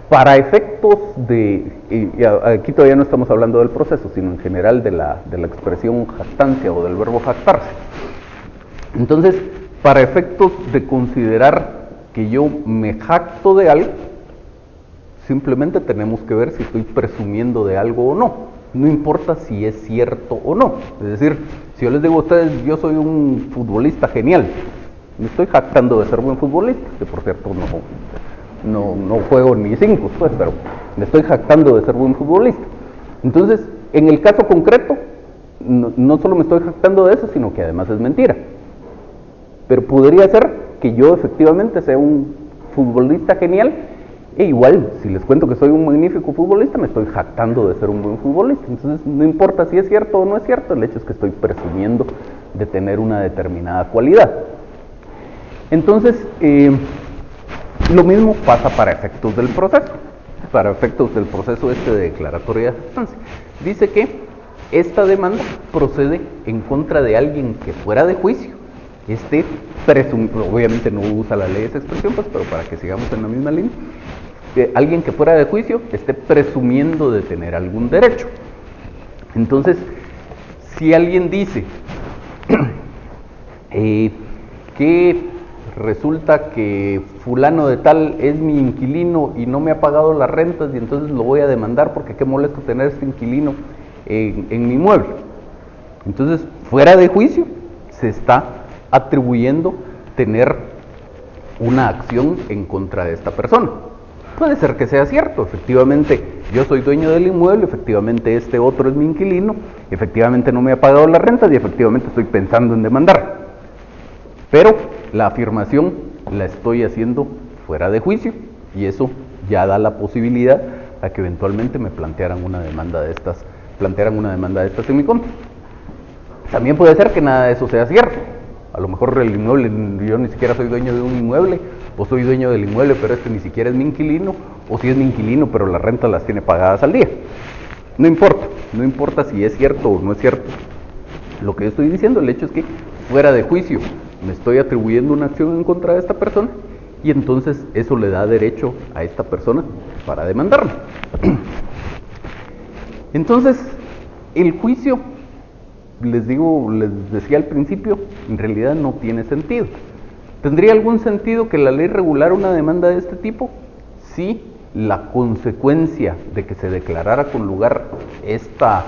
Para efectos de, y aquí todavía no estamos hablando del proceso, sino en general de la expresión jactancia o del verbo jactarse. Entonces, para efectos de considerar que yo me jacto de algo, simplemente tenemos que ver si estoy presumiendo de algo o no. No importa si es cierto o no. Es decir, si yo les digo a ustedes, yo soy un futbolista genial, me estoy jactando de ser buen futbolista, que por cierto no juego ni 5, pues, pero me estoy jactando de ser buen futbolista. Entonces, en el caso concreto, no solo me estoy jactando de eso, sino que además es mentira. Pero podría ser que yo efectivamente sea un futbolista genial, e igual, si les cuento que soy un magnífico futbolista, me estoy jactando de ser un buen futbolista. Entonces, no importa si es cierto o no es cierto, el hecho es que estoy presumiendo de tener una determinada cualidad. Entonces, lo mismo pasa para efectos del proceso. Para efectos del proceso de declaratoria de jactancia. Dice que esta demanda procede en contra de alguien que fuera de juicio obviamente no usa la ley esa expresión, pues, pero para que sigamos en la misma línea, que alguien que fuera de juicio esté presumiendo de tener algún derecho. Entonces, si alguien dice que resulta que fulano de tal es mi inquilino y no me ha pagado las rentas y entonces lo voy a demandar porque qué molesto tener este inquilino en mi inmueble. Entonces, fuera de juicio, se está atribuyendo tener una acción en contra de esta persona. Puede ser que sea cierto, efectivamente yo soy dueño del inmueble, efectivamente este otro es mi inquilino, efectivamente no me ha pagado las rentas y efectivamente estoy pensando en demandar. Pero la afirmación la estoy haciendo fuera de juicio y eso ya da la posibilidad a que eventualmente me plantearan una demanda de estas en mi contra. También puede ser que nada de eso sea cierto. A lo mejor el inmueble, yo ni siquiera soy dueño de un inmueble, o soy dueño del inmueble, pero este ni siquiera es mi inquilino, o si es mi inquilino, pero las rentas las tiene pagadas al día. No importa si es cierto o no es cierto. Lo que yo estoy diciendo, el hecho es que fuera de juicio me estoy atribuyendo una acción en contra de esta persona, y entonces eso le da derecho a esta persona para demandarme. Entonces, el juicio, les decía al principio, en realidad no tiene sentido. ¿Tendría algún sentido que la ley regulara una demanda de este tipo? Si la consecuencia de que se declarara con lugar esta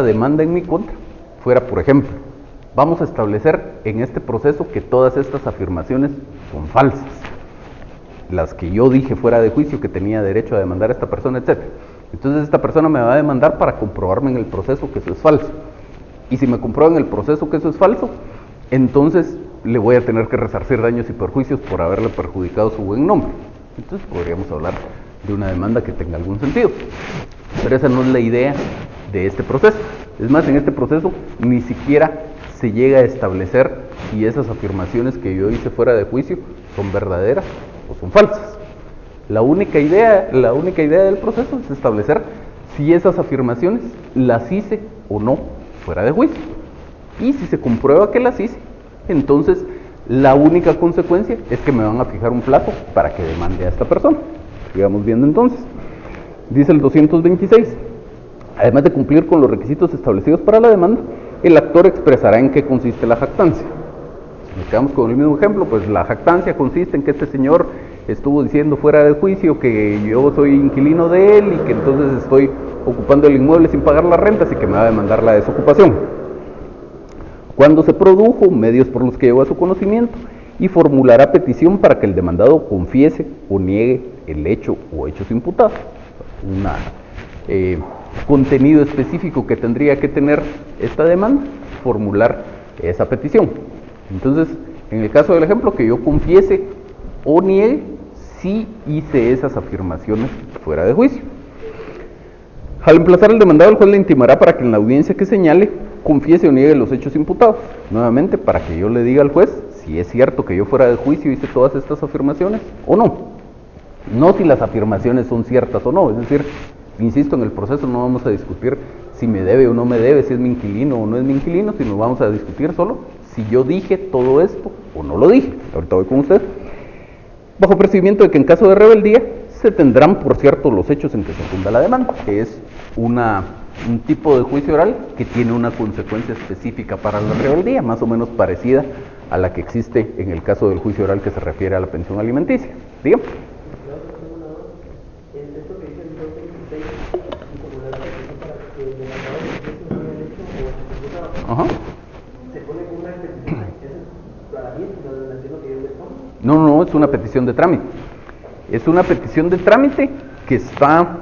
demanda en mi contra fuera, por ejemplo, vamos a establecer en este proceso que todas estas afirmaciones son falsas, las que yo dije fuera de juicio que tenía derecho a demandar a esta persona, etc. Entonces esta persona me va a demandar para comprobarme en el proceso que eso es falso. Y si me comprueban en el proceso que eso es falso, entonces le voy a tener que resarcir daños y perjuicios por haberle perjudicado su buen nombre. Entonces podríamos hablar de una demanda que tenga algún sentido. Pero esa no es la idea de este proceso. Es más, en este proceso ni siquiera se llega a establecer si esas afirmaciones que yo hice fuera de juicio son verdaderas o son falsas. La única idea del proceso es establecer si esas afirmaciones las hice o no fuera de juicio. Y si se comprueba que las hice, entonces la única consecuencia es que me van a fijar un plazo para que demande a esta persona. Sigamos viendo entonces. Dice el 226. Además de cumplir con los requisitos establecidos para la demanda, el actor expresará en qué consiste la jactancia. Si nos quedamos con el mismo ejemplo, pues la jactancia consiste en que este señor estuvo diciendo fuera de juicio que yo soy inquilino de él y que entonces estoy ocupando el inmueble sin pagar las rentas y que me va a demandar la desocupación. Cuando se produjo, medios por los que llegó a su conocimiento, y formulará petición para que el demandado confiese o niegue el hecho o hechos imputados. Contenido específico que tendría que tener esta demanda, formular esa petición. Entonces, en el caso del ejemplo, que yo confiese o niegue si hice esas afirmaciones fuera de juicio. Al emplazar al demandado, el juez le intimará para que en la audiencia que señale confiese o niegue los hechos imputados. Nuevamente, para que yo le diga al juez si es cierto que yo fuera de juicio hice todas estas afirmaciones o no. No si las afirmaciones son ciertas o no. Es decir, insisto, en el proceso no vamos a discutir si me debe o no me debe, si es mi inquilino o no es mi inquilino, sino vamos a discutir solo si yo dije todo esto o no lo dije. Ahorita voy con usted. Bajo percibimiento de que en caso de rebeldía se tendrán por cierto los hechos en que se funda la demanda, que es un tipo de juicio oral que tiene una consecuencia específica para la rebeldía, más o menos parecida a la que existe en el caso del juicio oral que se refiere a la pensión alimenticia. Dígame. Ajá. Se pone como una petición, para mí, no entiendo que yo respondo. No, es una petición de trámite. Es una petición de trámite que está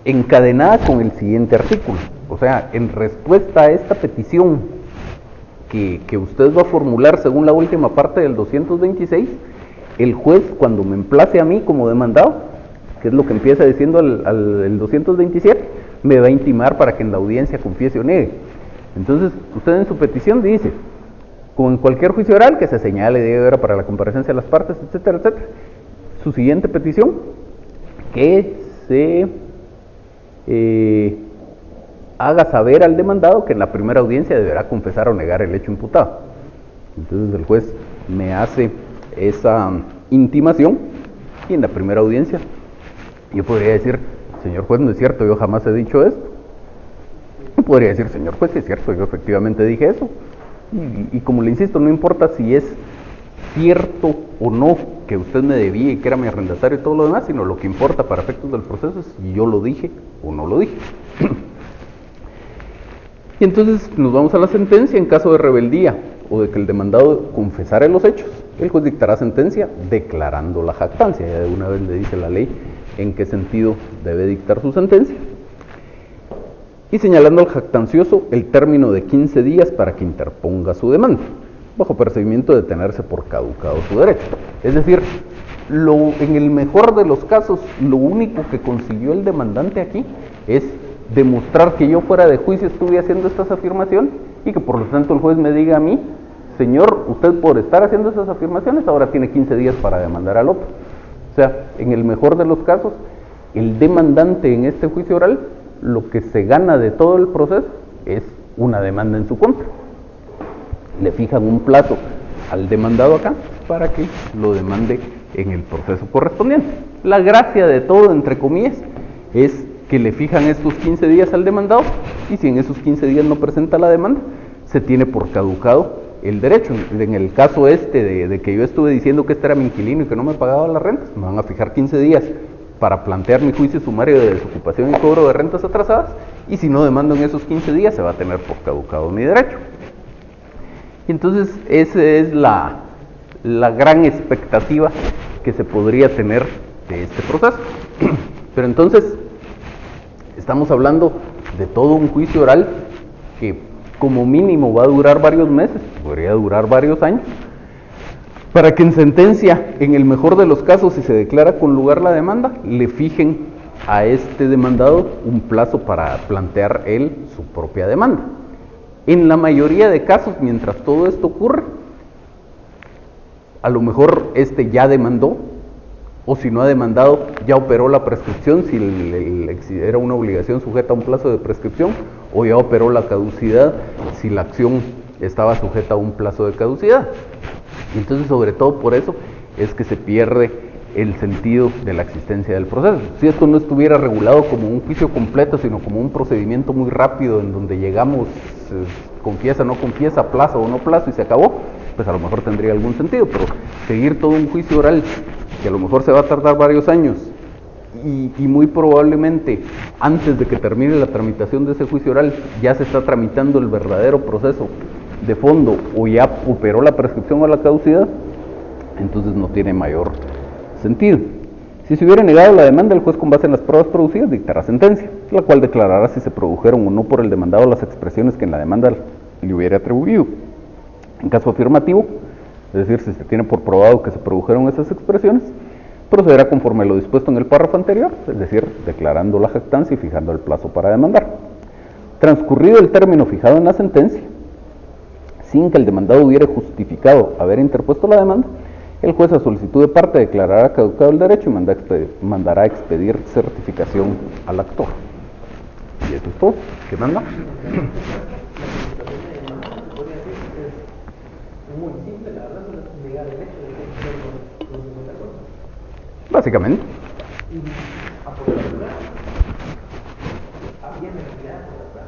encadenada con el siguiente artículo. O sea, en respuesta a esta petición que usted va a formular según la última parte del 226, el juez, cuando me emplace a mí como demandado, que es lo que empieza diciendo el 227, me va a intimar para que en la audiencia confiese o niegue. Entonces, usted en su petición dice, como en cualquier juicio oral que se señale de hora para la comparecencia de las partes, etcétera, etcétera. Su siguiente petición, que se haga saber al demandado que en la primera audiencia deberá confesar o negar el hecho imputado. Entonces el juez me hace esa intimación y en la primera audiencia yo podría decir, señor juez, no es cierto, yo jamás he dicho esto. Yo podría decir, señor juez, sí es cierto, yo efectivamente dije eso. Y como le insisto, no importa si es cierto o no que usted me debía y que era mi arrendatario y todo lo demás, sino lo que importa para efectos del proceso es si yo lo dije o no lo dije. Y entonces nos vamos a la sentencia. En caso de rebeldía o de que el demandado confesara los hechos, el juez dictará sentencia declarando la jactancia. Ya de una vez le dice la ley en qué sentido debe dictar su sentencia. Y señalando al jactancioso el término de 15 días para que interponga su demanda, bajo percibimiento de tenerse por caducado su derecho. Es decir, en el mejor de los casos, lo único que consiguió el demandante aquí es demostrar que yo fuera de juicio estuve haciendo estas afirmaciones y que por lo tanto el juez me diga a mí, señor, usted por estar haciendo esas afirmaciones ahora tiene 15 días para demandar al otro. O sea, en el mejor de los casos, el demandante en este juicio oral, lo que se gana de todo el proceso es una demanda en su contra. Le fijan un plazo al demandado acá para que lo demande en el proceso correspondiente. La gracia de todo, entre comillas, es que le fijan estos 15 días al demandado y si en esos 15 días no presenta la demanda, se tiene por caducado el derecho. En el caso de que yo estuve diciendo que este era mi inquilino y que no me pagaba las rentas, me van a fijar 15 días para plantear mi juicio sumario de desocupación y cobro de rentas atrasadas, y si no demando en esos 15 días, se va a tener por caducado mi derecho. Y entonces, esa es la gran expectativa que se podría tener de este proceso. Pero entonces, estamos hablando de todo un juicio oral que como mínimo va a durar varios meses, podría durar varios años, para que en sentencia, en el mejor de los casos, si se declara con lugar la demanda, le fijen a este demandado un plazo para plantear él su propia demanda. En la mayoría de casos, mientras todo esto ocurre, a lo mejor ya demandó, o si no ha demandado, ya operó la prescripción, si era una obligación sujeta a un plazo de prescripción, o ya operó la caducidad, si la acción estaba sujeta a un plazo de caducidad. Y entonces, sobre todo por eso, es que se pierde el sentido de la existencia del proceso. Si esto no estuviera regulado como un juicio completo, sino como un procedimiento muy rápido en donde llegamos, confiesa, no confiesa, plazo o no plazo y se acabó, pues a lo mejor tendría algún sentido, pero seguir todo un juicio oral que a lo mejor se va a tardar varios años y muy probablemente antes de que termine la tramitación de ese juicio oral ya se está tramitando el verdadero proceso de fondo o ya operó la prescripción o la caducidad, entonces no tiene mayor sentido. Si se hubiera negado la demanda, el juez con base en las pruebas producidas dictará sentencia, la cual declarará si se produjeron o no por el demandado las expresiones que en la demanda le hubiera atribuido. En caso afirmativo, es decir, si se tiene por probado que se produjeron esas expresiones, procederá conforme lo dispuesto en el párrafo anterior, es decir, declarando la jactancia y fijando el plazo para demandar. Transcurrido el término fijado en la sentencia, sin que el demandado hubiere justificado haber interpuesto la demanda, el juez a solicitud de parte declarará caducado el derecho y mandará a expedir certificación al actor. Y eso es todo. ¿Qué manda? Muy simple, la verdad, solo es negar el hecho de que no se cuenta con. Básicamente. Y apoyar la prueba, había necesidad de la prueba.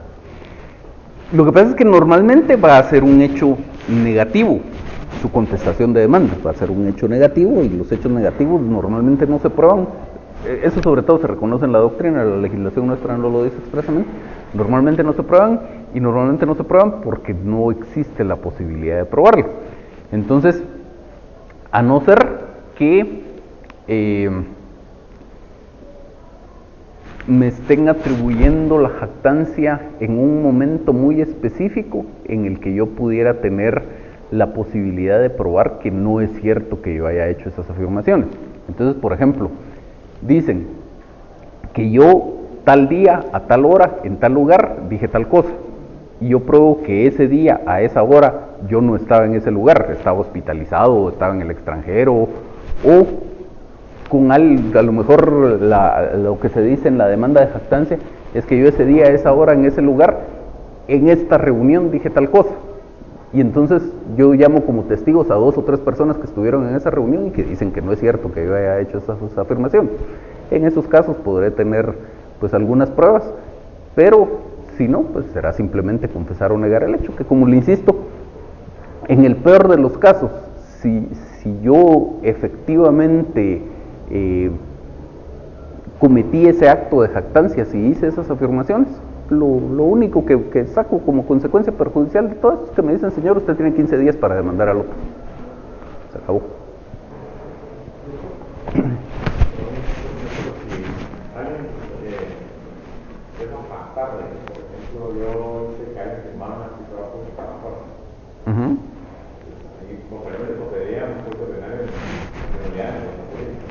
Lo que pasa es que normalmente va a ser un hecho negativo su contestación de demanda, va a ser un hecho negativo y los hechos negativos normalmente no se prueban. Eso sobre todo se reconoce en la doctrina, la legislación nuestra no lo dice expresamente. Normalmente no se prueban y normalmente no se prueban porque no existe la posibilidad de probarlo. Entonces, a no ser que me estén atribuyendo la jactancia en un momento muy específico en el que yo pudiera tener la posibilidad de probar que no es cierto que yo haya hecho esas afirmaciones. Entonces, por ejemplo, dicen que yo tal día, a tal hora, en tal lugar, dije tal cosa, y yo pruebo que ese día, a esa hora, yo no estaba en ese lugar, estaba hospitalizado, o estaba en el extranjero, o con a lo mejor lo que se dice en la demanda de jactancia es que yo ese día, a esa hora, en ese lugar, en esta reunión dije tal cosa. Y entonces yo llamo como testigos a 2 o 3 personas que estuvieron en esa reunión y que dicen que no es cierto que yo haya hecho esas afirmaciones. En esos casos podré tener pues algunas pruebas, pero si no, pues será simplemente confesar o negar el hecho, que como le insisto, en el peor de los casos, si yo efectivamente cometí ese acto de jactancia, si hice esas afirmaciones, lo único que saco como consecuencia perjudicial de todo esto es que me dicen, señor, usted tiene 15 días para demandar al otro. Se acabó.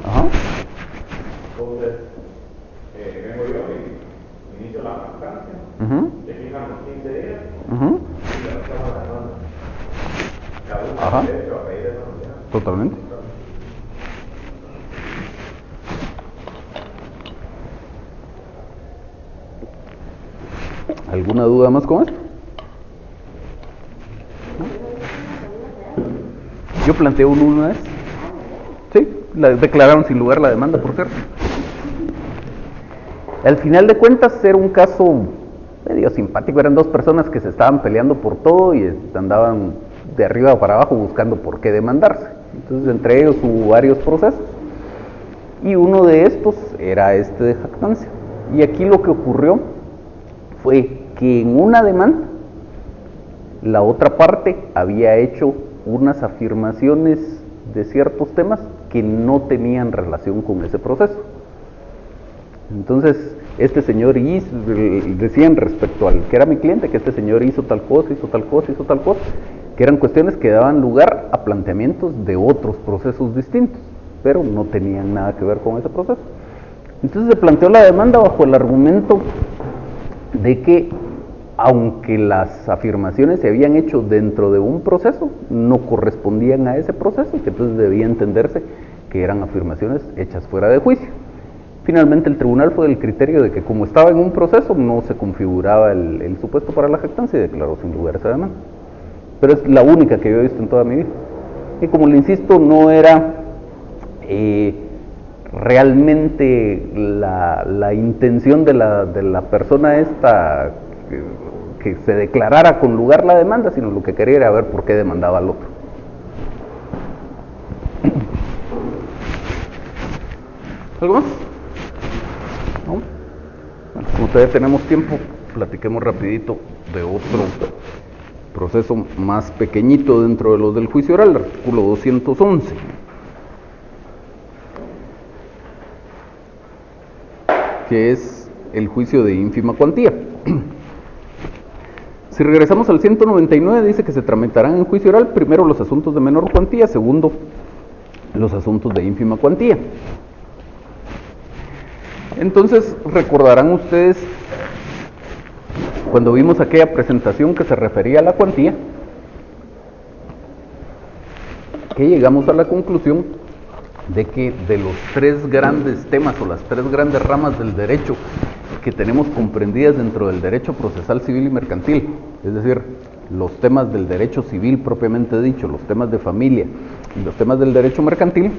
Ajá. Entonces, vengo yo y inicio la jactancia, le fijan los 15 días y le rechazan la demanda. Cada uno tiene derecho a pedir esa unidad. Totalmente. ¿Alguna duda más con esto? Yo planteé una vez. Sí, declararon sin lugar la demanda, por cierto. Al final de cuentas era un caso medio simpático, eran 2 personas que se estaban peleando por todo y andaban de arriba para abajo buscando por qué demandarse. Entonces entre ellos hubo varios procesos y uno de estos era este de jactancia. Y aquí lo que ocurrió fue que en una demanda la otra parte había hecho unas afirmaciones de ciertos temas que no tenían relación con ese proceso. Entonces, este señor hizo, decían respecto al que era mi cliente, que este señor hizo tal cosa, hizo tal cosa, hizo tal cosa, que eran cuestiones que daban lugar a planteamientos de otros procesos distintos, pero no tenían nada que ver con ese proceso. Entonces se planteó la demanda bajo el argumento de que, aunque las afirmaciones se habían hecho dentro de un proceso, no correspondían a ese proceso, que entonces debía entenderse que eran afirmaciones hechas fuera de juicio. Finalmente el tribunal fue del criterio de que como estaba en un proceso no se configuraba el supuesto para la jactancia y declaró sin lugar esa demanda. Pero es la única que yo he visto en toda mi vida. Y como le insisto, no era realmente la intención de la persona esta que se declarara con lugar la demanda, sino lo que quería era ver por qué demandaba al otro. ¿Algo más? ¿No? Bueno, como todavía tenemos tiempo, platiquemos rapidito de otro proceso más pequeñito dentro de los del juicio oral, el artículo 211. Que es el juicio de ínfima cuantía. Si regresamos al 199, dice que se tramitarán en juicio oral, primero los asuntos de menor cuantía, segundo los asuntos de ínfima cuantía. Entonces, recordarán ustedes, cuando vimos aquella presentación que se refería a la cuantía, que llegamos a la conclusión de que de los tres grandes temas o las tres grandes ramas del derecho que tenemos comprendidas dentro del derecho procesal civil y mercantil, es decir, los temas del derecho civil propiamente dicho, los temas de familia y los temas del derecho mercantil,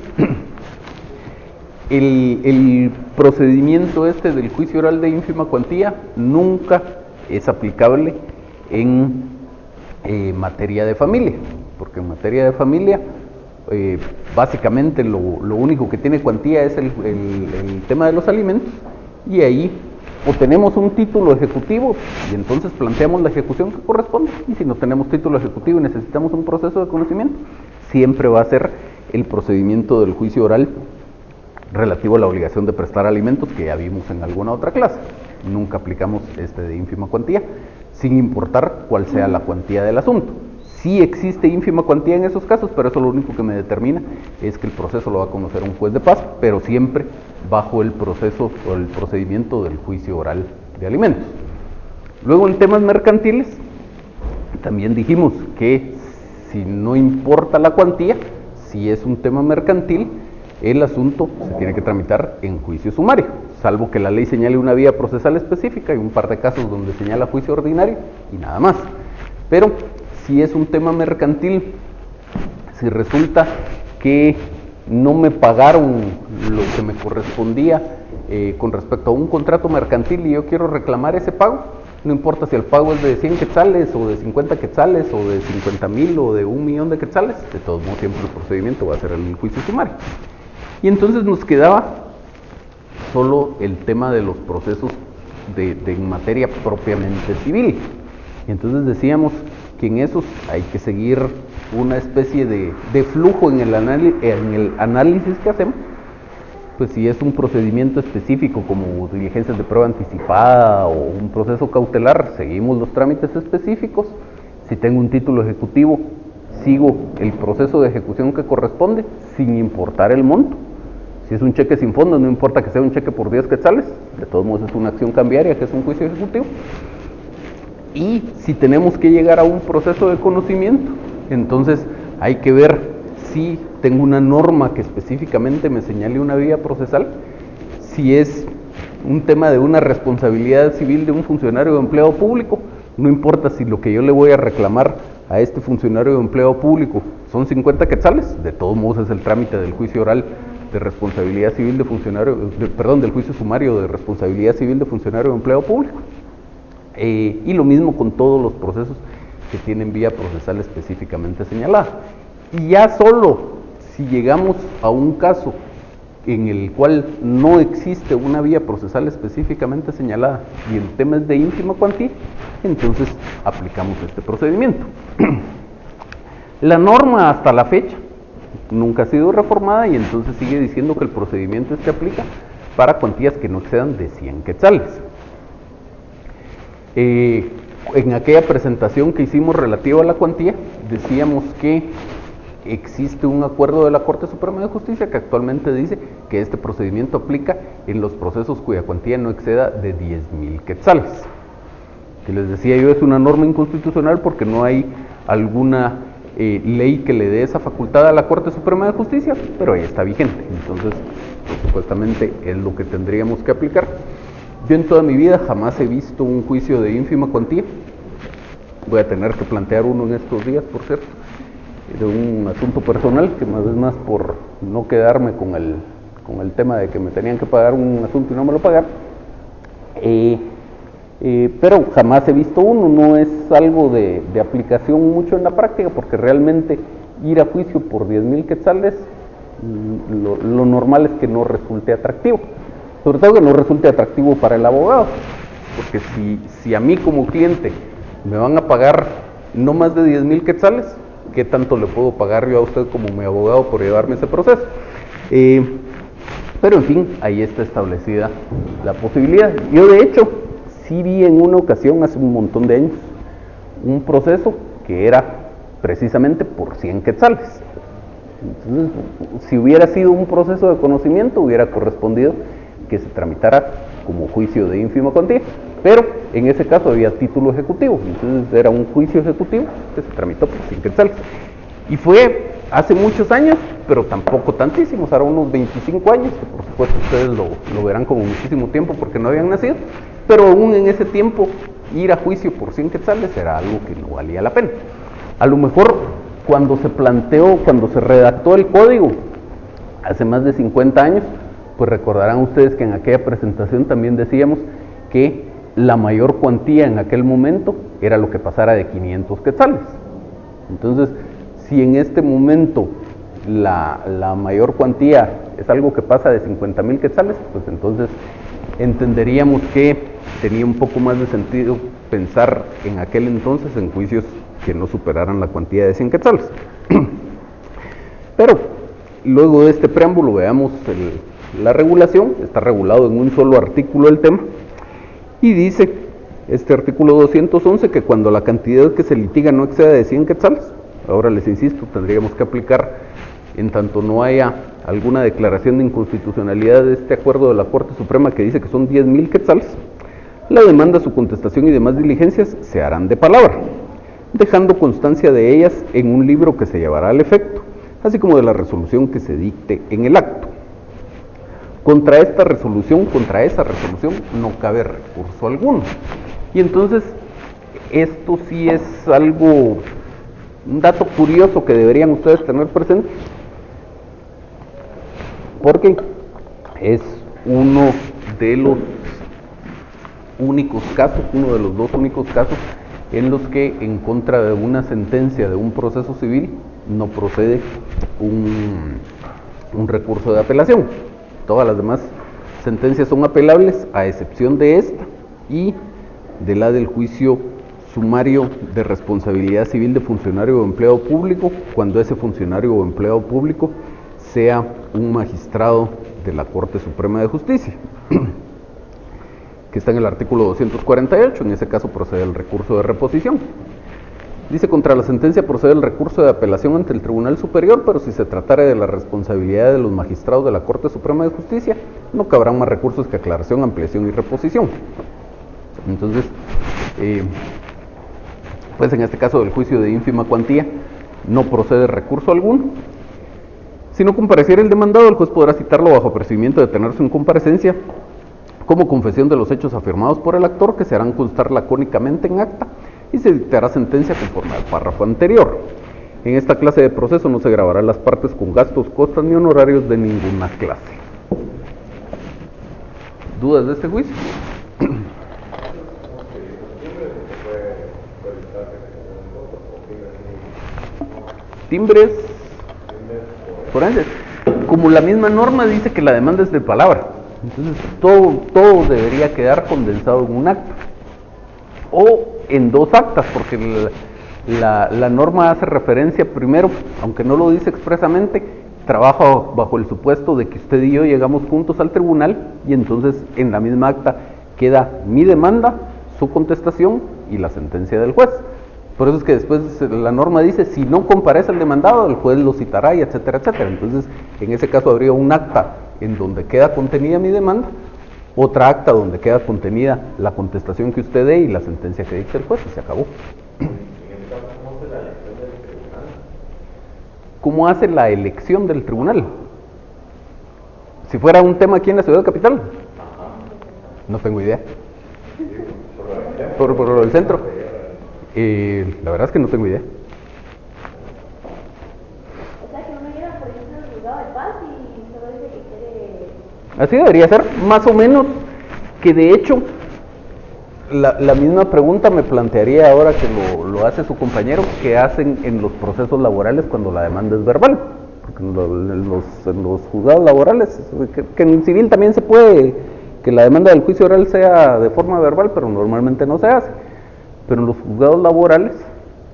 el procedimiento del juicio oral de ínfima cuantía nunca es aplicable en materia de familia, porque en materia de familia básicamente lo único que tiene cuantía es el tema de los alimentos, y ahí o tenemos un título ejecutivo y entonces planteamos la ejecución que corresponde, y si no tenemos título ejecutivo y necesitamos un proceso de conocimiento, siempre va a ser el procedimiento del juicio oral relativo a la obligación de prestar alimentos, que ya vimos en alguna otra clase. Nunca aplicamos de ínfima cuantía, sin importar cuál sea la cuantía del asunto. Sí existe ínfima cuantía en esos casos, pero eso lo único que me determina es que el proceso lo va a conocer un juez de paz, pero siempre bajo el proceso o el procedimiento del juicio oral de alimentos. Luego, en temas mercantiles, también dijimos que si no importa la cuantía, si es un tema mercantil, el asunto se tiene que tramitar en juicio sumario, salvo que la ley señale una vía procesal específica. Hay un par de casos donde señala juicio ordinario y nada más. Pero si es un tema mercantil, si resulta que no me pagaron lo que me correspondía con respecto a un contrato mercantil y yo quiero reclamar ese pago, no importa si el pago es de 100 quetzales o de 50 quetzales o de 50,000 o de 1,000,000 de quetzales, de todos modos siempre el procedimiento va a ser el juicio sumario. Y entonces nos quedaba solo el tema de los procesos de materia propiamente civil. Y entonces decíamos que en esos hay que seguir una especie de flujo en el análisis que hacemos. Pues si es un procedimiento específico como diligencias de prueba anticipada o un proceso cautelar, seguimos los trámites específicos. Si tengo un título ejecutivo, sigo el proceso de ejecución que corresponde, sin importar el monto. Si es un cheque sin fondo, no importa que sea un cheque por 10 quetzales, de todos modos es una acción cambiaria, que es un juicio ejecutivo. Y si tenemos que llegar a un proceso de conocimiento, entonces hay que ver si tengo una norma que específicamente me señale una vía procesal, si es un tema de una responsabilidad civil de un funcionario de empleo público, no importa si lo que yo le voy a reclamar a este funcionario de empleo público son 50 quetzales, de todos modos es el trámite del juicio oral de responsabilidad civil de funcionario, del juicio sumario de responsabilidad civil de funcionario de empleo público. Y lo mismo con todos los procesos que tienen vía procesal específicamente señalada. Y ya solo si llegamos a un caso en el cual no existe una vía procesal específicamente señalada y el tema es de ínfima cuantía, entonces aplicamos este procedimiento. La norma hasta la fecha nunca ha sido reformada y entonces sigue diciendo que el procedimiento aplica para cuantías que no excedan de 100 quetzales. En aquella presentación que hicimos relativa a la cuantía, decíamos que existe un acuerdo de la Corte Suprema de Justicia que actualmente dice que este procedimiento aplica en los procesos cuya cuantía no exceda de 10,000 quetzales. Que les decía yo, es una norma inconstitucional porque no hay alguna ley que le dé esa facultad a la Corte Suprema de Justicia, pero ahí está vigente. Entonces, pues, supuestamente es lo que tendríamos que aplicar. Yo en toda mi vida jamás he visto un juicio de ínfima cuantía. Voy a tener que plantear uno en estos días, por cierto, de un asunto personal, que más es más por no quedarme con el tema de que me tenían que pagar un asunto y no me lo pagaron. Pero jamás he visto uno, no es algo de aplicación mucho en la práctica, porque realmente ir a juicio por 10,000 quetzales, lo normal es que no resulte atractivo. Sobre todo que no resulte atractivo para el abogado, porque si a mí como cliente me van a pagar no más de 10,000 quetzales, ¿qué tanto le puedo pagar yo a usted como mi abogado por llevarme ese proceso? Pero en fin, ahí está establecida la posibilidad. Yo de hecho sí vi en una ocasión hace un montón de años un proceso que era precisamente por 100 quetzales. Entonces, si hubiera sido un proceso de conocimiento, hubiera correspondido que se tramitara como juicio de ínfima cuantía, pero en ese caso había título ejecutivo, entonces era un juicio ejecutivo que se tramitó por 100 quetzales. Y fue hace muchos años, pero tampoco tantísimos, ahora unos 25 años, que por supuesto ustedes lo verán como muchísimo tiempo porque no habían nacido, pero aún en ese tiempo ir a juicio por 100 quetzales era algo que no valía la pena. A lo mejor cuando se planteó, cuando se redactó el código, hace más de 50 años, pues recordarán ustedes que en aquella presentación también decíamos que la mayor cuantía en aquel momento era lo que pasara de 500 quetzales. Entonces, si en este momento la mayor cuantía es algo que pasa de 50,000 quetzales, pues entonces entenderíamos que tenía un poco más de sentido pensar en aquel entonces en juicios que no superaran la cuantía de 100 quetzales. Pero luego de este preámbulo veamos la regulación. Está regulado en un solo artículo el tema y dice este artículo 211 que cuando la cantidad que se litiga no exceda de 100 quetzales, ahora les insisto, tendríamos que aplicar en tanto no haya alguna declaración de inconstitucionalidad de este acuerdo de la Corte Suprema que dice que son 10,000 quetzales, la demanda, su contestación y demás diligencias se harán de palabra, dejando constancia de ellas en un libro que se llevará al efecto, así como de la resolución que se dicte en el acto. Contra esa resolución no cabe recurso alguno. Y entonces, esto sí es algo, un dato curioso que deberían ustedes tener presente, porque es uno de los únicos casos, uno de los dos únicos casos en los que en contra de una sentencia de un proceso civil no procede un recurso de apelación. Todas las demás sentencias son apelables, a excepción de esta y de la del juicio sumario de responsabilidad civil de funcionario o empleado público, cuando ese funcionario o empleado público sea un magistrado de la Corte Suprema de Justicia, que está en el artículo 248, en ese caso procede el recurso de reposición. Dice, contra la sentencia procede el recurso de apelación ante el Tribunal Superior, pero si se tratara de la responsabilidad de los magistrados de la Corte Suprema de Justicia, no cabrán más recursos que aclaración, ampliación y reposición. Entonces, pues en este caso del juicio de ínfima cuantía, no procede recurso alguno. Si no compareciera el demandado, el juez podrá citarlo bajo apercibimiento de tenerse en comparecencia como confesión de los hechos afirmados por el actor, que se harán constar lacónicamente en acta, y se dictará sentencia conforme al párrafo anterior. En esta clase de proceso no se grabarán las partes con gastos, costas ni honorarios de ninguna clase. ¿Dudas de este juicio? Timbres forenses. Como la misma norma dice que la demanda es de palabra, entonces todo debería quedar condensado en un acta o en dos actas, porque la norma hace referencia primero, aunque no lo dice expresamente, trabaja bajo el supuesto de que usted y yo llegamos juntos al tribunal y entonces en la misma acta queda mi demanda, su contestación y la sentencia del juez. Por eso es que después la norma dice, si no comparece el demandado, el juez lo citará y etcétera, etcétera. Entonces, en ese caso habría un acta en donde queda contenida mi demanda, otra acta donde queda contenida la contestación que usted dé y la sentencia que dicte el juez, y se acabó. ¿Cómo hace la elección del tribunal? Si fuera un tema aquí en la ciudad capital, no tengo idea. Por el centro. La verdad es que no tengo idea. O sea, que uno llega, por ejemplo, al juzgado de paz y solo dice que quiere... Así debería ser, más o menos, que de hecho, la misma pregunta me plantearía ahora que lo hace su compañero, que hacen en los procesos laborales cuando la demanda es verbal. Porque en los juzgados laborales, que en civil también se puede, que la demanda del juicio oral sea de forma verbal, pero normalmente no se hace. Pero en los juzgados laborales,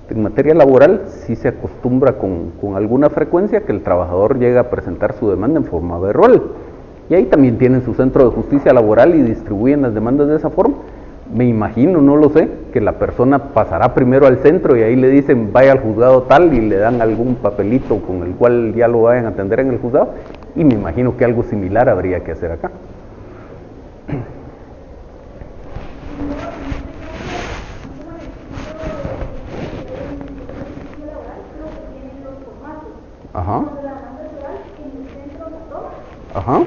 en materia laboral, sí se acostumbra con alguna frecuencia que el trabajador llega a presentar su demanda en forma verbal. Y ahí también tienen su centro de justicia laboral y distribuyen las demandas de esa forma. Me imagino, no lo sé, que la persona pasará primero al centro y ahí le dicen vaya al juzgado tal y le dan algún papelito con el cual ya lo vayan a atender en el juzgado, y me imagino que algo similar habría que hacer acá. Ajá. Ajá.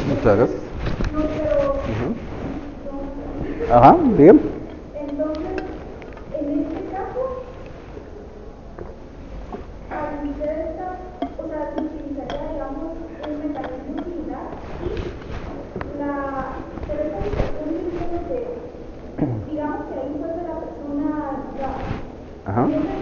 Muchas gracias. Ajá, bien. Entonces, en este caso, al hacer esta, o sea, se utilizaría, digamos, un mecanismo similar pero esta situación dice que, digamos que ahí fuese la persona juzgada. Ajá. Entonces,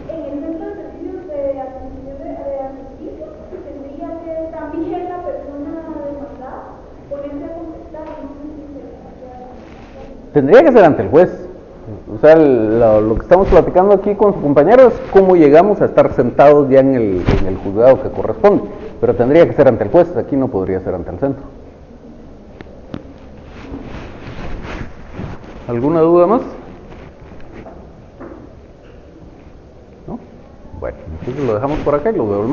en el centro de servicios de atención de justicia, tendría que también la persona demandada ponerse a contestar, no sé si se Tendría que ser ante el juez. O sea, lo que estamos platicando aquí con su compañero es cómo llegamos a estar sentados ya en el juzgado que corresponde. Pero tendría que ser ante el juez, aquí no podría ser ante el centro. ¿Alguna duda más? ¿No? Bueno, entonces lo dejamos por acá y lo veo.